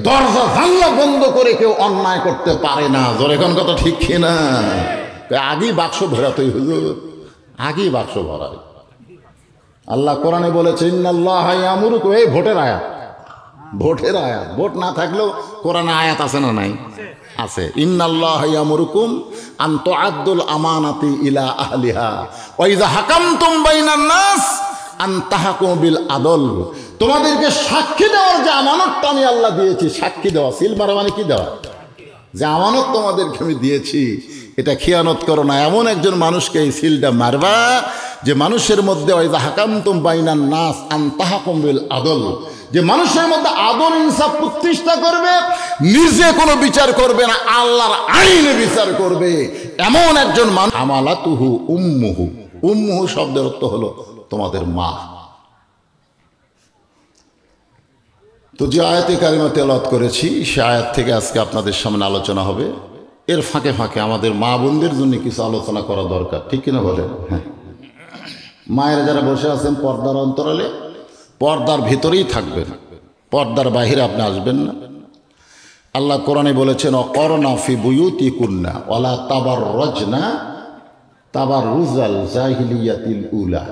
দরজা জানলা বন্ধ করে কেউ অন্যায় করতে পারে না। জোরে কোন কথা ঠিক কিনা? আগেই বাক্স ভরাতই হুজুর, আগেই বাক্স ভরাই। আল্লাহ কোরআনে বলেছে ইন্নাল্লাহা ইয়ামুরুকুম, এই ভোটের আয়াত, ভোটের আয়াত। ভোট না থাকলেও কোরআনে আয়াত আছে না নাই? আছে। ইন্নাল্লাহা ইয়ামুরুকুম আন তুআদ্দুল আমানাতি ইলা আহলিহা ওয়া ইযা হাকামতুম বাইনান নাস আন তাহকুমু বিল আদল। তোমাদেরকে সাক্ষী দেওয়ার যে আমানতটা আমি আল্লাহ দিয়েছি, সাক্ষী দেওয়া, সিল মারা মানে কি দেওয়া? যে আমানত তোমাদেরকে আমি দিয়েছি এটা খিয়ানত করো না। এমন একজন মানুষকে এই সিলটা মারবা যে মানুষের মধ্যে ওয়া ইযা হাকামতুম বাইনান নাস আন তাহকুমু বিল আদল, যে মানুষের মধ্যে আদল ইনসাফ প্রতিষ্ঠা করবে, নিজে কোনো বিচার করবে না, আল্লাহর আইনে বিচার করবে, এমন একজন মানুষ। আমালাতুহু উম্মুহু, উম্মুহু শব্দের অর্থ হলো তোমাদের মা। তো যে আয়াতে কারিমা তেলাওয়াত করেছি সে আয়াত থেকে আজকে আপনাদের সামনে আলোচনা হবে। এর ফাঁকে ফাঁকে আমাদের মা বোনদের জন্য কিছু আলোচনা করা দরকার, ঠিক কিনা বলেন? হ্যাঁ, মায়েরা যারা বসে আছেন পর্দার অন্তরালে, পর্দার ভিতরেই থাকবেন, পর্দার বাহিরে আপনি আসবেন না। আল্লাহ কোরআনে বলেছেন অকরনা ফি বুয়ুতিকুন্না ওয়ালা তাবাররাজনা তাবাররুজাল জাহিলিয়াতিল উলা।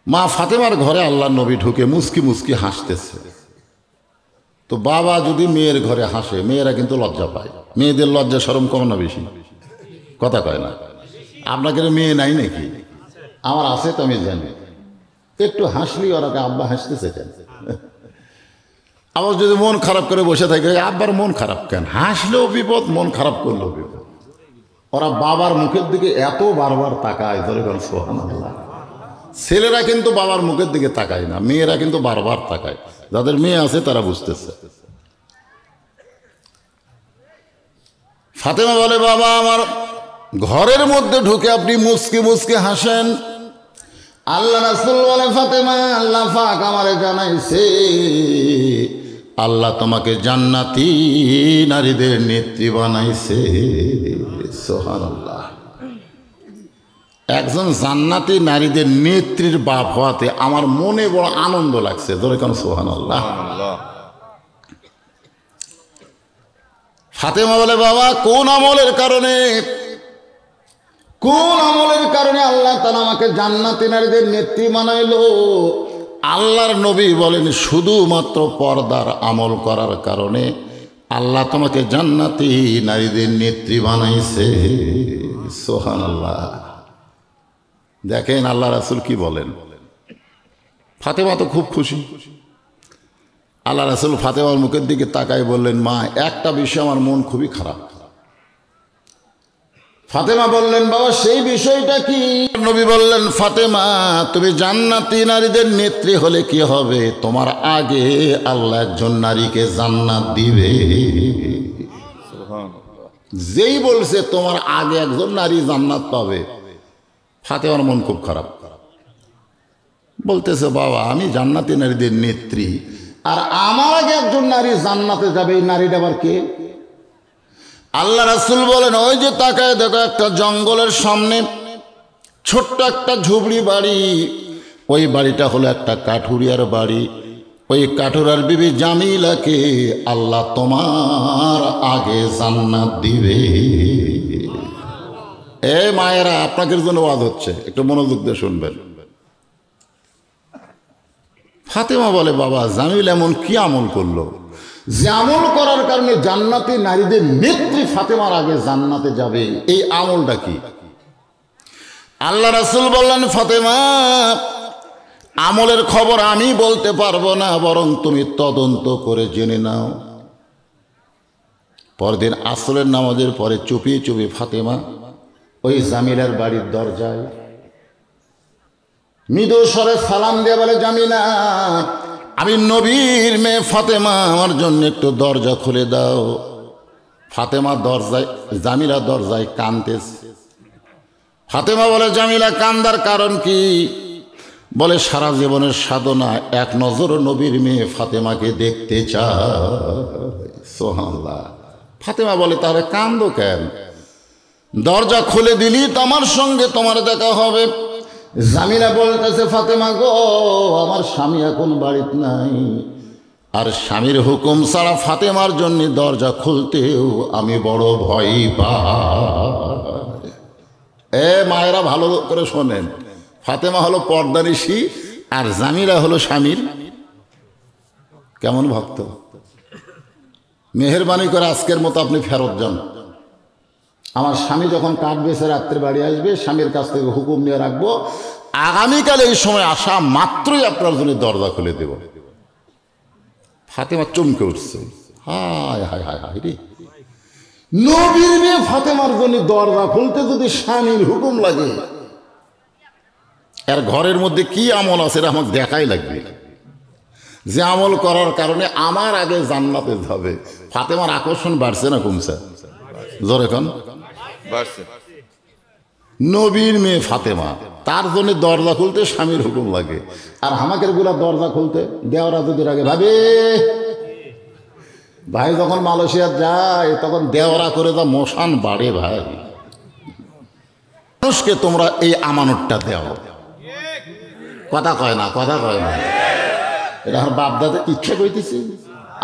মা ফাতেমার ঘরে আল্লাহ নবী ঢুকে মুস্কি মুস্কি হাসতেছে। তো বাবা যদি মেয়ের ঘরে হাসে মেয়েরা কিন্তু লজ্জা পায়। মেয়েদের লজ্জা শরম কম না বেশি? কথা কয় না? আপনাকে মেয়ে নাই নাকি? আমার আছে তো আমি জানি। একটু হাসলি ওরা আব্বা হাসতেছে কেন? আবার যদি মন খারাপ করে বসে থাকে, আব্বার মন খারাপ কেন? হাসলেও বিপদ, মন খারাপ করলেও বিপদ। ওরা বাবার মুখের দিকে এত বারবার তাকায়, ধরে গেল সুবহানাল্লাহ। ছেলেরা কিন্তু বাবার মুখের দিকে তাকায় না, মেয়েরা কিন্তু বারবার তাকায়। যাদের মেয়ে আছে তারা বুঝতেছে। ফাতেমা বলে, বাবা আমার ঘরের মধ্যে ঢুকে আপনি মুচকি মুচকি হাসেন। আল্লাহ রাসূল বলে, ফাতেমা আল্লাহ পাক আমারে জানাইছে আল্লাহ তোমাকে জান্নাতি নারীদের নেত্রী বানাইছে। সুবহানাল্লাহ। একজন জান্নাতি নারীদের নেত্রীর বাপ হওয়াতে আমার মনে বড় আনন্দ লাগছে। ধরে কেন সুবহানাল্লাহ। ফাতেমা বলে, বাবা কোন আমলের কারণে আল্লাহ তাআলা আমাকে জান্নাতি নারীদের নেত্রী বানাইলো? আল্লাহর নবী বলেন, শুধুমাত্র পর্দার আমল করার কারণে আল্লাহ তোমাকে জান্নাতি নারীদের নেত্রী বানাইছে। সুবহানাল্লাহ। দেখেন আল্লাহ রাসূল কি বলেন। ফাতেমা তো খুব খুশি। আল্লাহ রাসূল ফাতেমার মুখের দিকে তাকাই বললেন, মা একটা বিষয় আমার মন খুবই খারাপ। ফাতেমা বললেন, বাবা সেই বিষয়টা কি? নবী বললেন, ফাতেমা তুমি জান্নাতি নারীদের নেত্রী হলে কি হবে, তোমার আগে আল্লাহ একজন নারীকে জান্নাত দিবে। যেই বলছে তোমার আগে একজন নারী জান্নাত পাবে, ফাতেমার মন খুব খারাপ। বলতেছে, বাবা আমি জান্নাতি নারীদের নেত্রী, আর আমার আগে একজন নারী জান্নাতে যাবে, এই নারীটা আবার কে? আল্লাহ রাসূল বলেন, ওই যে তাকায় দেখো একটা জঙ্গলের সামনে ছোট্ট একটা ঝুপড়ি বাড়ি, ওই বাড়িটা হলো একটা কাঠুরিয়ার বাড়ি। ওই কাঠুরিয়ার বিবি জামিলাকে আল্লাহ তোমার আগে জান্নাত দিবে। এ মায়েরা, আপনাদের জন্য ওয়াজ হচ্ছে, একটু মনোযোগ দিয়ে শুনবেন। ফাতেমা বলে, বাবা জামিল এমন কি আমল করলো যে আমল করার কারণে জান্নাতি নারীদের নেত্রী ফাতেমার আগে জান্নাতে যাবে? এই আমলটা কি? আল্লাহ রাসূল বললেন, ফাতেমা আমলের খবর আমি বলতে পারবো না, বরং তুমি তদন্ত করে জেনে নাও। পরদিন আসরের নামাজের পরে চুপি চুপি ফাতেমা ওই জামিলার বাড়ির দরজায় মৃদু স্বরে সালাম দিয়ে বলে, জামিলা আমি নবীর মেয়ে ফাতেমা, আমার জন্য একটু দরজা খুলে দাও। ফাতেমা জামিলা দরজায় কাঁদতেছে। ফাতেমা বলে, জামিলা কান্দার কারণ কি? বলে, সারা জীবনের সাধনা এক নজর নবীর মেয়ে ফাতেমাকে দেখতে চায়। সুবহানাল্লাহ। ফাতেমা বলে, তাহলে কান্দো কেন? দরজা খুলে দিলি তো আমার সঙ্গে তোমার দেখা হবে। জামিলা বলতেছে, ফাতেমা গো আমার স্বামী এখন বাড়িতে নাই, আর স্বামীর হুকুম ছাড়া ফাতেমার জন্য দরজা খুলতেও আমি বড় ভয় পাই। এ মায়েরা ভালো করে শোনেন, ফাতেমা হলো পর্দানিশী, আর জামিলা হলো স্বামীর কেমন ভক্ত। মেহেরবানি করে আজকের মতো আপনি ফেরত যান। আমার স্বামী যখন কাঠ বেছে রাত্রে বাড়ি আসবে, স্বামীর কাছ থেকে হুকুম নিয়ে রাখবো, আগামীকাল এই সময় আসা মাত্রই আপনার জন্য দরজা খুলে দেব। ফাতেমা চমকে উঠছে, হায় হায় হায় হায় রে, নবীর মেয়ে ফাতেমার জন্য দরজা খুলতে যদি স্বামীর হুকুম লাগে, এর ঘরের মধ্যে কি আমল আছে এটা আমাকে দেখাই লাগবে, যে আমল করার কারণে আমার আগে জান্নাতে যাবে। ফাতেমার আকর্ষণ বাড়ছে না কমছে? জোরে কোন? নবীর মেয়ে ফাতেমা, তার জন্য দরজা খুলতে স্বামীর হুকুম লাগে, আর আমাকে গুলা দরজা খুলতে দেওয়ারা যদি আগে ভাবে। ভাই যখন মালয়েশিয়া যায় তখন দেওয়ারা করে যা মশান বাড়ে। ভাই মানুষকে তোমরা এই আমানতটা দেও। কথা কয় না, কথা কয় না, এটা আমার বাপদাদের ইচ্ছা কইতেছি,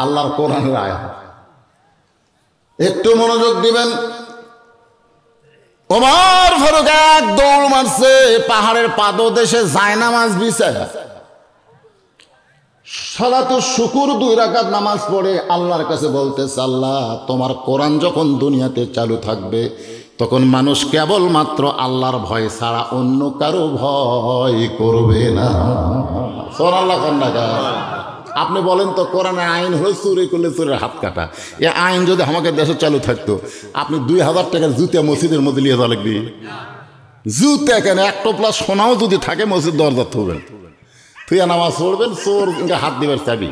আল্লাহর কোরআনের আয়াত। একটু মনোযোগ দিবেন। ওমর ফারুক এক দৌড় মারছে পাহাড়ের পাদদেশে জায়নামাজ বিছায়, সালাতুল শুকুর 2 রাকাত নামাজ পড়ে আল্লাহর কাছে বলতেছে, আল্লাহ তোমার কোরআন যখন দুনিয়াতে চালু থাকবে তখন মানুষ কেবলমাত্র আল্লাহর ভয় ছাড়া অন্য কারো ভয় করবে না। সুবহানাল্লাহ। আপনি বলেন তো কোরআনের আইন হলো চুরি করলে চোরের হাত কাটা। এ আইন যদি আমাকে দেশে চালু থাকতো, আপনি 2000 টাকার জুতা মসজিদের মধ্যে নিয়ে যাওয়া লাগবে। জুতা কেন, 1 টোপলা সোনাও যদি থাকে মসজিদ দরজা থবেন, তুই নামাজ পড়বেন, চোর হাত দিবার চাবি,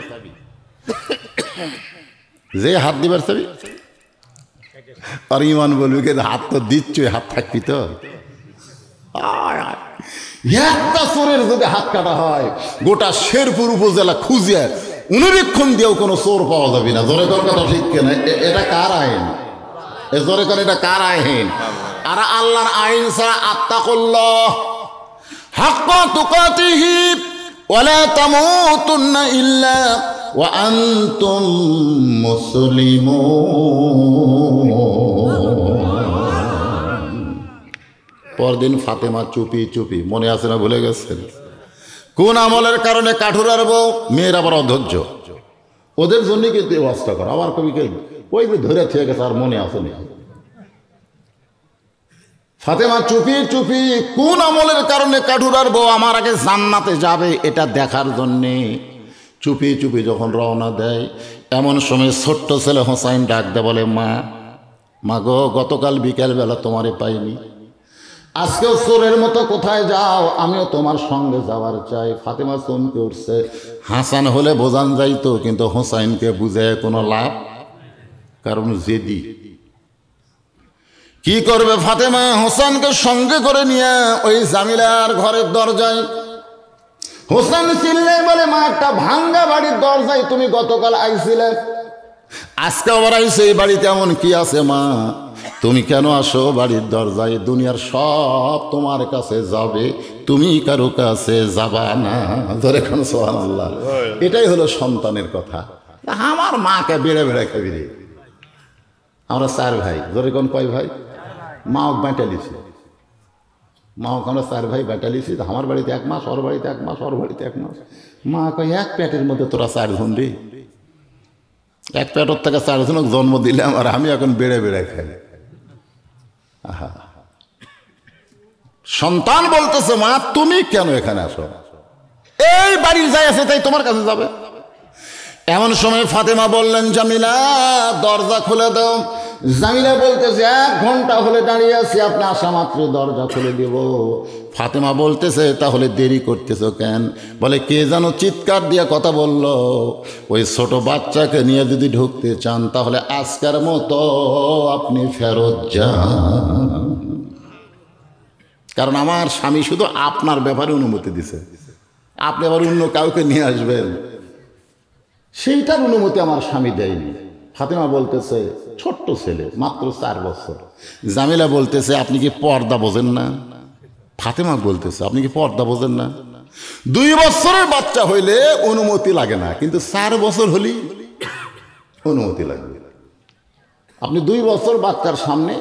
যে হাত দিবার চাবি আর ইমান বলবি কিন্তু হাত তো দিচ্ছ, হাত থাকবি তো। একটা চোরের যদি হাত কাটা হয়, গোটা শেরপুর উপজেলা খুঁজে অনুরীক্ষণ দিয়েও কোনো চোর পাওয়া যাবে না। জোরে কোন কথা ঠিক কেনা? এটা কার আইন? জোরে কোন এটা কার আইন? আর আল্লাহর আইন ছাড়া আত্তাকুল্লাহ হাক্কা তুকাতিহি ওয়ালা তামুতুন্না ইল্লা ওয়া আনতুম মুসলিমুন। পরদিন ফাতেমা চুপি চুপি, মনে আছে না ভুলে গেছেন? কোন আমলের কারণে কাঠুরার বউ, মেয়ের আবার অধৈর্য, ওদের জন্য কিন্তু ব্যবস্থা করা। আবার কবি কে ওই যে ধরে থেকে গেছে, আর মনে আসেনি। ফাতেমা চুপি চুপি কোন আমলের কারণে কাঠুরার বউ আমার আগে জান্নাতে যাবে এটা দেখার জন্যে চুপি চুপি যখন রওনা দেয়, এমন সময় ছোট্ট ছেলে হোসাইন ডাক দে, বলে মা গো, গতকাল বিকেলবেলা তোমারে পাইনি, আজকেও চোরের মতো কোথায় যাও, আমিও তোমার সঙ্গে যাওয়ার চাই। ফাতেমা চমকে উঠছে। হাসান হলে বোঝান যাইতো, কিন্তু হোসাইনকে বুঝে কোনো লাভ, কারণ জেদি। কি করবে ফাতেমা? হোসেনকে সঙ্গে করে নিয়ে ওই জামিলার ঘরের দরজায়, হোসেন চিল্লে বলে, মা, একটা ভাঙ্গা বাড়ির দরজায় তুমি গতকাল আইছিলে, আজকে আবার আইসে, এই বাড়িতে এমন কি আছে মা? তুমি কেন আসো বাড়ির দরজায়? দুনিয়ার সব তোমার কাছে যাবে, তুমি কারো কাছে যাবা না। ধরে খান সুবহানাল্লাহ। এটাই হলো সন্তানের কথা। আমার মাকে বেড়ে বেড়ে খাবি রে। আমরা 4 ভাই, ধরে কোন কয় ভাই? মাও বাঁটালিছি, মাও আমরা 4 ভাই বাঁটালিছি। আমার বাড়িতে 1 মাস, ওর বাড়িতে 1 মাস, ওর বাড়িতে 1 মাস। মা কয়, এক পেটের মধ্যে তোরা 4 জন রে, এক পেটের থেকে 4 জনক জন্ম দিলাম, আর আমি এখন বেড়ে বেড়ে খাই। আহা, সন্তান বলতেছে, মা তুমি কেন এখানে আসো? এই বাড়ির যাই আছে তাই তোমার কাছে যাবে। এমন সময় ফাতেমা বললেন, জামিলা দরজা খুলে দাও। জামিলা বলতেছে, 1 ঘন্টা হলে দাঁড়িয়ে আছি, আপনি আসা মাত্র দরজা খুলে দেব। ফাতেমা বলতেছে, তাহলে দেরি করতেছ কেন? বলে, কে যেন চিৎকার দিয়ে কথা বলল, ওই ছোট বাচ্চাকে নিয়ে যদি ঢুকতে চান তাহলে আজকের মতো আপনি ফেরত যান, কারণ আমার স্বামী শুধু আপনার ব্যাপারে অনুমতি দিছে, আপনি আবার অন্য কাউকে নিয়ে আসবেন সেইটার অনুমতি আমার স্বামী দেয়নি। ফাতেমা বলতেছে, ছোট্ট ছেলে, মাত্র 4 বছর। জামিলা বলতেছে, আপনি কি পর্দা বোঝেন না? ফাতেমা বলতেছে, আপনি কি পর্দা বোঝেন না? 2 বছরের বাচ্চা হইলে অনুমতি লাগে না, কিন্তু 4 বছর হলেই অনুমতি লাগবে। আপনি 2 বছর বাচ্চার সামনে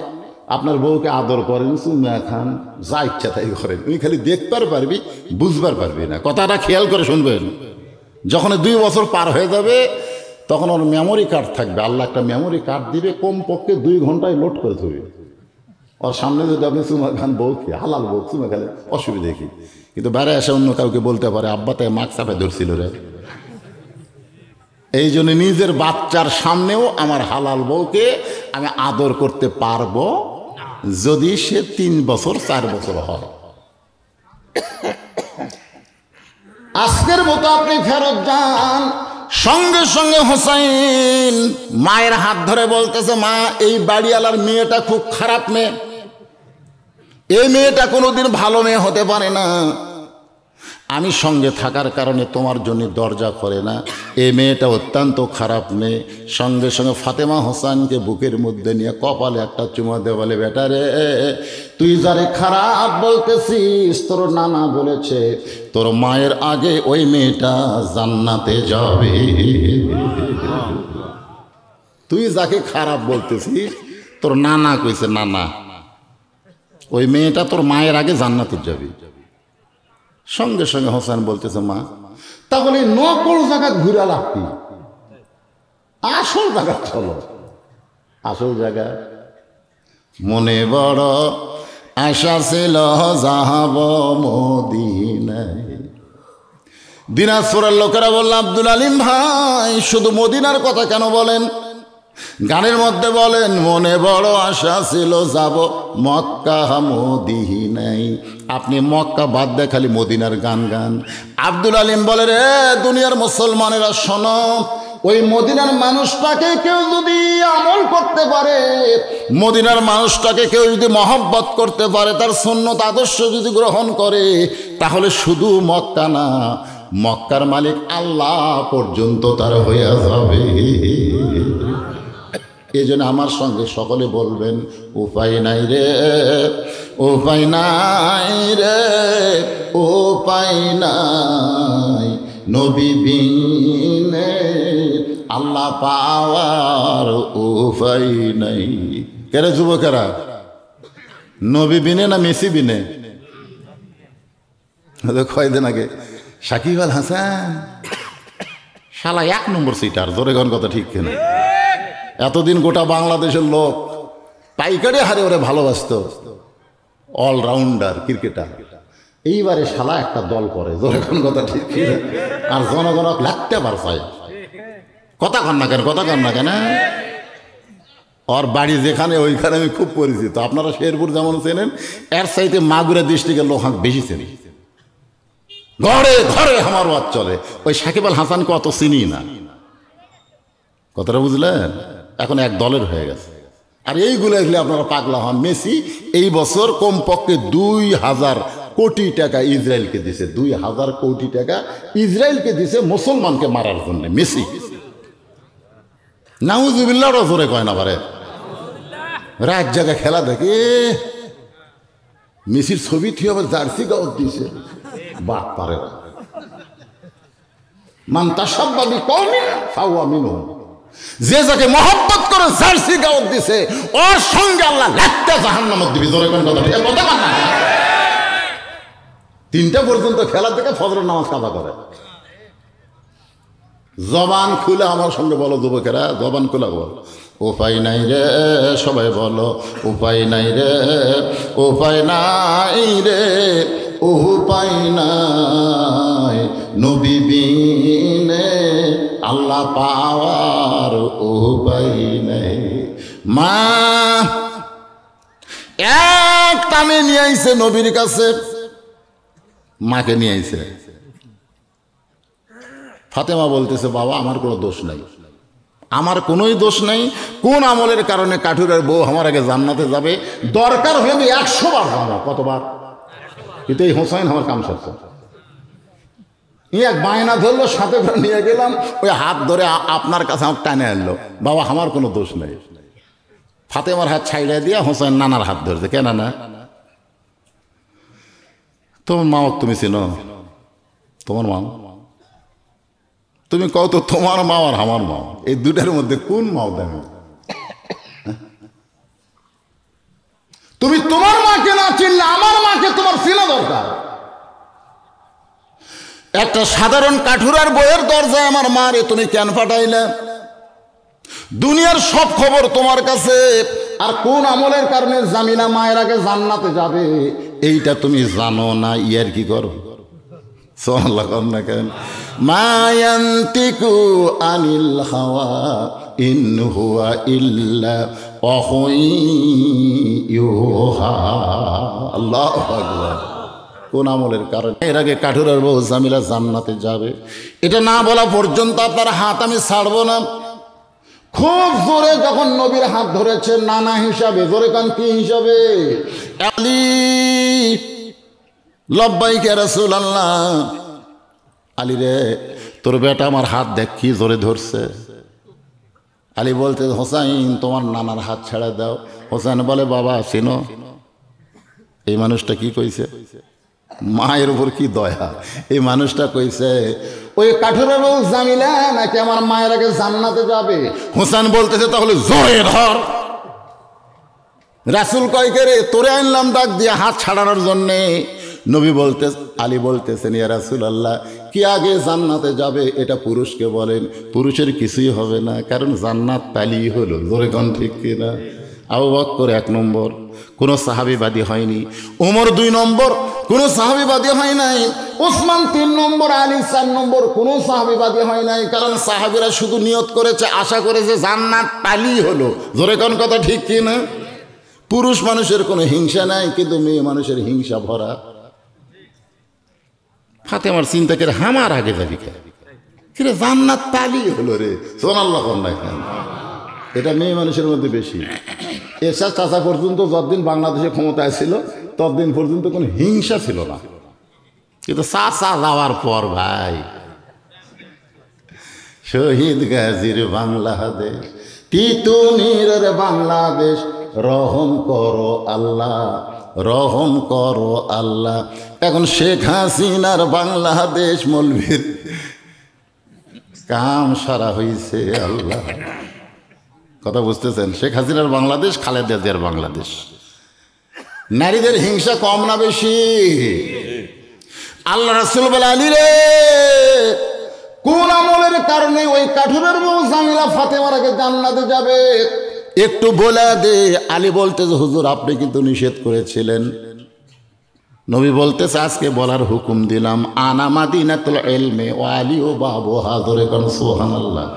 আপনার বউকে আদর করেন, চুমা খান, যা ইচ্ছা তাই করেন, তুমি খালি দেখবার পারবি, বুঝবার পারবি না। কথাটা খেয়াল করে শুনবেন। যখন 2 বছর পার হয়ে যাবে তখন ওর মেমোরি কার্ড থাকবে, আল্লাহ একটা মেমোরি কার্ড দিবে, কমপক্ষে 2 ঘন্টায় লোড করে দেবে। ওর সামনে যদি আপনি চুমা খান, বউকে হালাল বউ চুমা খেলে অসুবিধা কি? কিন্তু বাইরে এসে অন্য কাউকে বলতে পারে, আব্বা তাই মাস্ক চাপে ধরছিল রে। এই জন্য নিজের বাচ্চার সামনেও আমার হালাল বউকে আমি আদর করতে পারবো যদি সে 3 বছর 4 বছর হয়। আজকের মতো আপনি ফেরত যান। সঙ্গে সঙ্গে হোসাইন মায়ের হাত ধরে বলতেছে, মা, এই বাড়িওয়ালার মেয়েটা খুব খারাপ মেয়ে, এই মেয়েটা কোনোদিন ভালো মেয়ে হতে পারে না, আমি সঙ্গে থাকার কারণে তোমার জন্য দরজা করে না, এই মেয়েটা অত্যন্ত খারাপ মেয়ে। সঙ্গে সঙ্গে ফাতেমা হোসেনকে বুকের মধ্যে নিয়ে কপালে একটা চুমা দিয়ে বলে, বেটা রে, তুই যারে খারাপ বলতেছিস তোর নানা বলেছে তোর মায়ের আগে ওই মেয়েটা জান্নাতে যাবে। তুই যাকে খারাপ বলতেছিস তোর নানা কইছে, নানা ওই মেয়েটা তোর মায়ের আগে জান্নাতে যাবে। সঙ্গে সঙ্গে হোসেন বলতেছে, মা, তাহলে নকল জায়গা ঘুরে লাভ কি? আসল জায়গা চলো। আসল জায়গা মনে বড় আশা ছিল যাহাব মদিনায়, দিনাজপুরের লোকেরা বলল, আব্দুল আলিম ভাই শুধু মদিনার কথা কেন বলেন? গানের মধ্যে বলেন, মনে বড় আশা ছিল যাব মক্কা মদিনায়। আপনি মক্কা বাদ দিয়ে খালি মদিনার গান গান। আব্দুল আলিম বলে, রে দুনিয়ার মুসলমানেরা শোনো, ওই মদিনার মানুষটাকে কেউ যদি আমল করতে পারে, মদিনার মানুষটাকে কেউ যদি মহব্বত করতে পারে, তার সুন্নত আদর্শ যদি গ্রহণ করে, তাহলে শুধু মক্কা না, মক্কার মালিক আল্লাহ পর্যন্ত তার হইয়া যাবে। এই জন্য আমার সঙ্গে সকলে বলবেন, উপায় নাই রে, উপায় নাই রে, উপায় নাই, নবী বিনে আল্লাহ পাওয়ার উপায় নাই। কেরে যুবকেরা, নবী বিনে না মেসি বিনে? কয়দিন আগে সাকিব আল হাসান শালা 1 নম্বর সিটার, জোরে গান কথা ঠিক কেন? এতদিন গোটা বাংলাদেশের লোক পাইকারি হারে ওরে ভালোবাসত, অলরাউন্ডার ক্রিকেটার। এইবারে শালা একটা দল করে, জোরে গান কথা ঠিক কিনা? আর জনগণ লাগতে পারছায় কথা কন না কেন, কথা কন না কেন? ওর বাড়ি যেখানে ওইখানে আমি খুব পরিচিত। আপনারা শেরপুর যেমন চেনেন, এর চাইতে মাগুরা ডিস্ট্রিক্টের লোক বেশি চেনে। ঘরে ঘরে আমার ওয়াজ চলে। ওই সাকিব আল হাসানকে অত চিনি না, কথাটা বুঝলেন? এখন এক দলের হয়ে গেছে। আর এইগুলো এগুলো আপনারা পাগলা হন। মেসি এই বছর কমপক্ষে 2000 কোটি টাকা ইসরায়েলকে দিছে, 2000 কোটি টাকা ইসরায়েলকে দিছে মুসলমানকে মারার জন্য। মেসি নাউজুবিল্লাহ জোরে কয় না পারে, রাত জায়গা খেলা দেখে মেসির ছবি ঠিক আবার জার্সি গাওয়ার দিছে। বাদ পারে মান্তাসাব্বাবি কওমিন ফাহুয়া মিনহুম, যে যাকে মহব্বত করে জার্সি গাওয়ার দিছে, ওর সঙ্গে আল্লাহ লাগতে জাহান্নামে দিবে। জোরে কোন কথা, ঠিক কথা না? 3টা পর্যন্ত খেলা থেকে ফজরের নামাজ কাজা করে। জবান খুলে আমার সঙ্গে বলো যুবকেরা, জবান খুলে বলো, উপায় নাই রে, সবাই বলো, উপায় নাই রে, উপায় নাই রে, উপায় নাই, নবী বিনে আল্লাহ পাওয়ার উপায় নাই। মা এক টানে নিয়ে আইছে নবীর কাছে, মাকে নিয়ে আইছে। ফাতেমা বলতেছে, বাবা আমার কোনো দোষ নাই, আমার কোনোই দোষ নাই। কোন আমলের কারণে কাঠুরের বউ আমার আগে জান্নাতে যাবে? দরকার হলে আমি 100 বার যাবো। কতবার? কিন্তু এই হোসাইন আমার কাম সারছে। এক বায়না ধরলো, সাথে করে নিয়ে গেলাম, ওই হাত ধরে আপনার কাছে আমার টানে আনলো। বাবা আমার কোনো দোষ নেই। ফাতেমার হাত ছাইড়ে দিয়া হোসাইন নানার হাত ধরছে। কেন না? তোমার মা তুমি চিনো? তোমার মা? তুমি কও তো তোমার মা আর আমার মা, এই দুটার মধ্যে কোন মাও দামি? তুমি তোমার মাকে না চিনলে আমার মাকে তোমার চিনা দরকার। একটা সাধারণ কাঠুরার বইয়ের দরজায় আমার মা রে তুমি কেন পাঠাইলে? দুনিয়ার সব খবর তোমার কাছে। আর কোন আমলের কারণে জামিনা মায়ের আগে জান্নাতে যাবে এইটা তুমি জানো না, ইয়ার কি করো? না কেন? মায়ান্তিকু আনিল হাওয়া ইন হুয়া ইল্লা ওয়াহয়ুহা। আল্লাহু আকবার। কোন আমলের কারণে এর আগে কাঠুরার বউ জামিলা জান্নাতে যাবে এটা না বলা পর্যন্ত আপনার হাত আমি ছাড়বো না। খুব জোরে যখন নবীর হাত ধরেছে নানা হিসাবে, জোরে কান কি হিসাবে? আলী লব্বাইক ইয়া রাসূলুল্লাহ। আলী রে তোর বেটা আমার হাত দেখ কি জোরে ধরছে। আলী বলতে, হোসাইন তোমার নানার হাত ছেড়ে দাও। হোসাইন বলে, বাবা চিনো এই মানুষটা কি কইছে? মায়ের উপর কি দয়া! এই মানুষটা কইছে ওই কাঠুরের বউ জামিলা নাকি আমার মায়ের আগে জান্নাতে যাবে। হোসেন বলতেছে, তাহলে জোরে ধর। রাসূল কয় কে রে? তোরে আনলাম ডাক দিয়ে হাত ছাড়ানোর জন্যে। নবী বলতে, আলী বলতেছেন, ইয়া রাসূলুল্লাহ কি আগে জান্নাতে যাবে এটা পুরুষকে বলেন, পুরুষের কিছুই হবে না, কারণ জান্নাত পালি হলো। জোরে কোন ঠিক কিনা? আবু বকর 1 নম্বর, কোনো সাহাবীবাদী হয়নি। ওমর 2 নম্বর, কোনো সাহাবীবাদী হয় নাই। ওসমান 3 নম্বর, আলী 4 নম্বর, কোনো সাহাবীবাদী হয় নাই। কারণ সাহাবীরা শুধু নিয়ত করেছে, আশা করেছে জান্নাত পালি হলো। জোরে কোন কথা ঠিক কি না? পুরুষ মানুষের কোনো হিংসা নাই, কিন্তু মেয়ে মানুষের হিংসা ভরা। ফাতেমার চিন্তা করে আমার আগে যাবি কিরে, জান্নাত পালি হলো রে, সুবহানাল্লাহ। এটা মেয়ে মানুষের মধ্যে বেশি। এরশাদ চাচা পর্যন্ত যতদিন বাংলাদেশে ক্ষমতায় ছিল ততদিন পর্যন্ত কোনো হিংসা ছিল না, কিন্তু চাচা যাওয়ার পর ভাই, শহীদ গাজীর বাংলাদেশ, তিতুমির বাংলাদেশ, রহম করো আল্লাহ, রহম করো আল্লাহ। এখন শেখ হাসিনার বাংলাদেশ মৌলভীর কাম সারা হয়েছে আল্লাহ। কথা বুঝতেছেন? শেখ হাসিনার বাংলাদেশ, খালেদা জিয়ার বাংলাদেশ। নারীদের হিংসা কম না বেশি? আল্লাহ রাসূল বলে, আলী রে, কোন আমলের কারণে ওই কাঠুরের বউ জামিলা ফাতেমার আগে জান্নাতে যাবে একটু বলে দে। আলী বলতেছে, হুজুর আপনি কিন্তু নিষেধ করেছিলেন। নবী বলতেছে, আজকে বলার হুকুম দিলাম, আনা মাদিনাতুল ইলমি ওয়া আলী ও বাবু হাজরে কোন সুবহানাল্লাহ।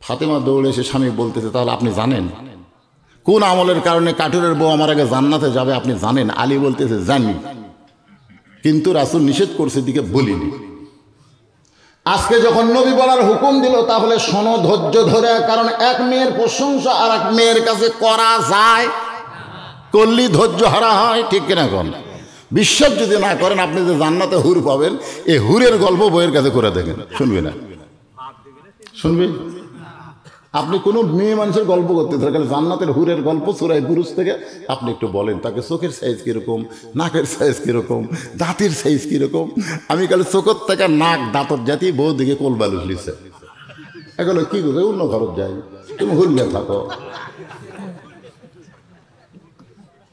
ফাতেমা দৌড়ে এসে স্বামী বলতেছে, তাহলে আপনি জানেন কোন আমলের কারণে কাঠুরের বউ আমার আগে জান্নাতে যাবে? আপনি জানেন? আলী বলতেছে, জানি, কিন্তু রাসূল নিষেধ করছে দিকে বলিনি। আজকে যখন নবী বলার হুকুম দিল, তাহলে শোনো ধৈর্য ধরে, কারণ এক মেয়ের প্রশংসা আর এক মেয়ের কাছে করা যায়, করলি ধৈর্য হারা হয়, ঠিক কিনা? কোন বিশ্বাস যদি না করেন, আপনি যে জান্নাতে হুর পাবেন, এই হুরের গল্প বইয়ের কাছে করে দেখেন, শুনবি না? শুনবি? আপনি কোনো মেয়ে মানুষের গল্প করতে থাকেন, জান্নাতের হুরের গল্প সূরা বুরুজ থেকে আপনি একটু বলেন, তাকে চোখের সাইজ কীরকম, নাকের সাইজ কীরকম, দাঁতের সাইজ কীরকম। আমি কালে চোখের থেকে নাক দাঁতর জাতি বউ দিকে কোল বালুস লিছে, এগুলো কী করবে? অন্য ঘরত যাই, তুমি হুল্লে থাকো।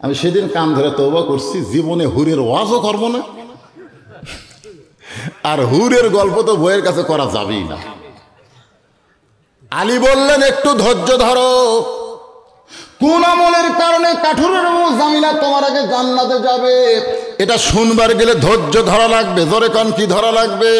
আমি সেদিন কান ধরে তওবা করছি, জীবনে হুরের ওয়াজও করবো না, আর হুরের গল্প তো বইয়ের কাছে করা যাবেই না। আলী বললেন, একটু ধৈর্য ধরো, কোন আমলের কারণে কাঠুরের বউ জামিলা তোমার আগে জান্নাতে যাবে, এটা শুনবার গেলে ধৈর্য ধরা লাগবে। জোরে কোন কি ধরা লাগবে?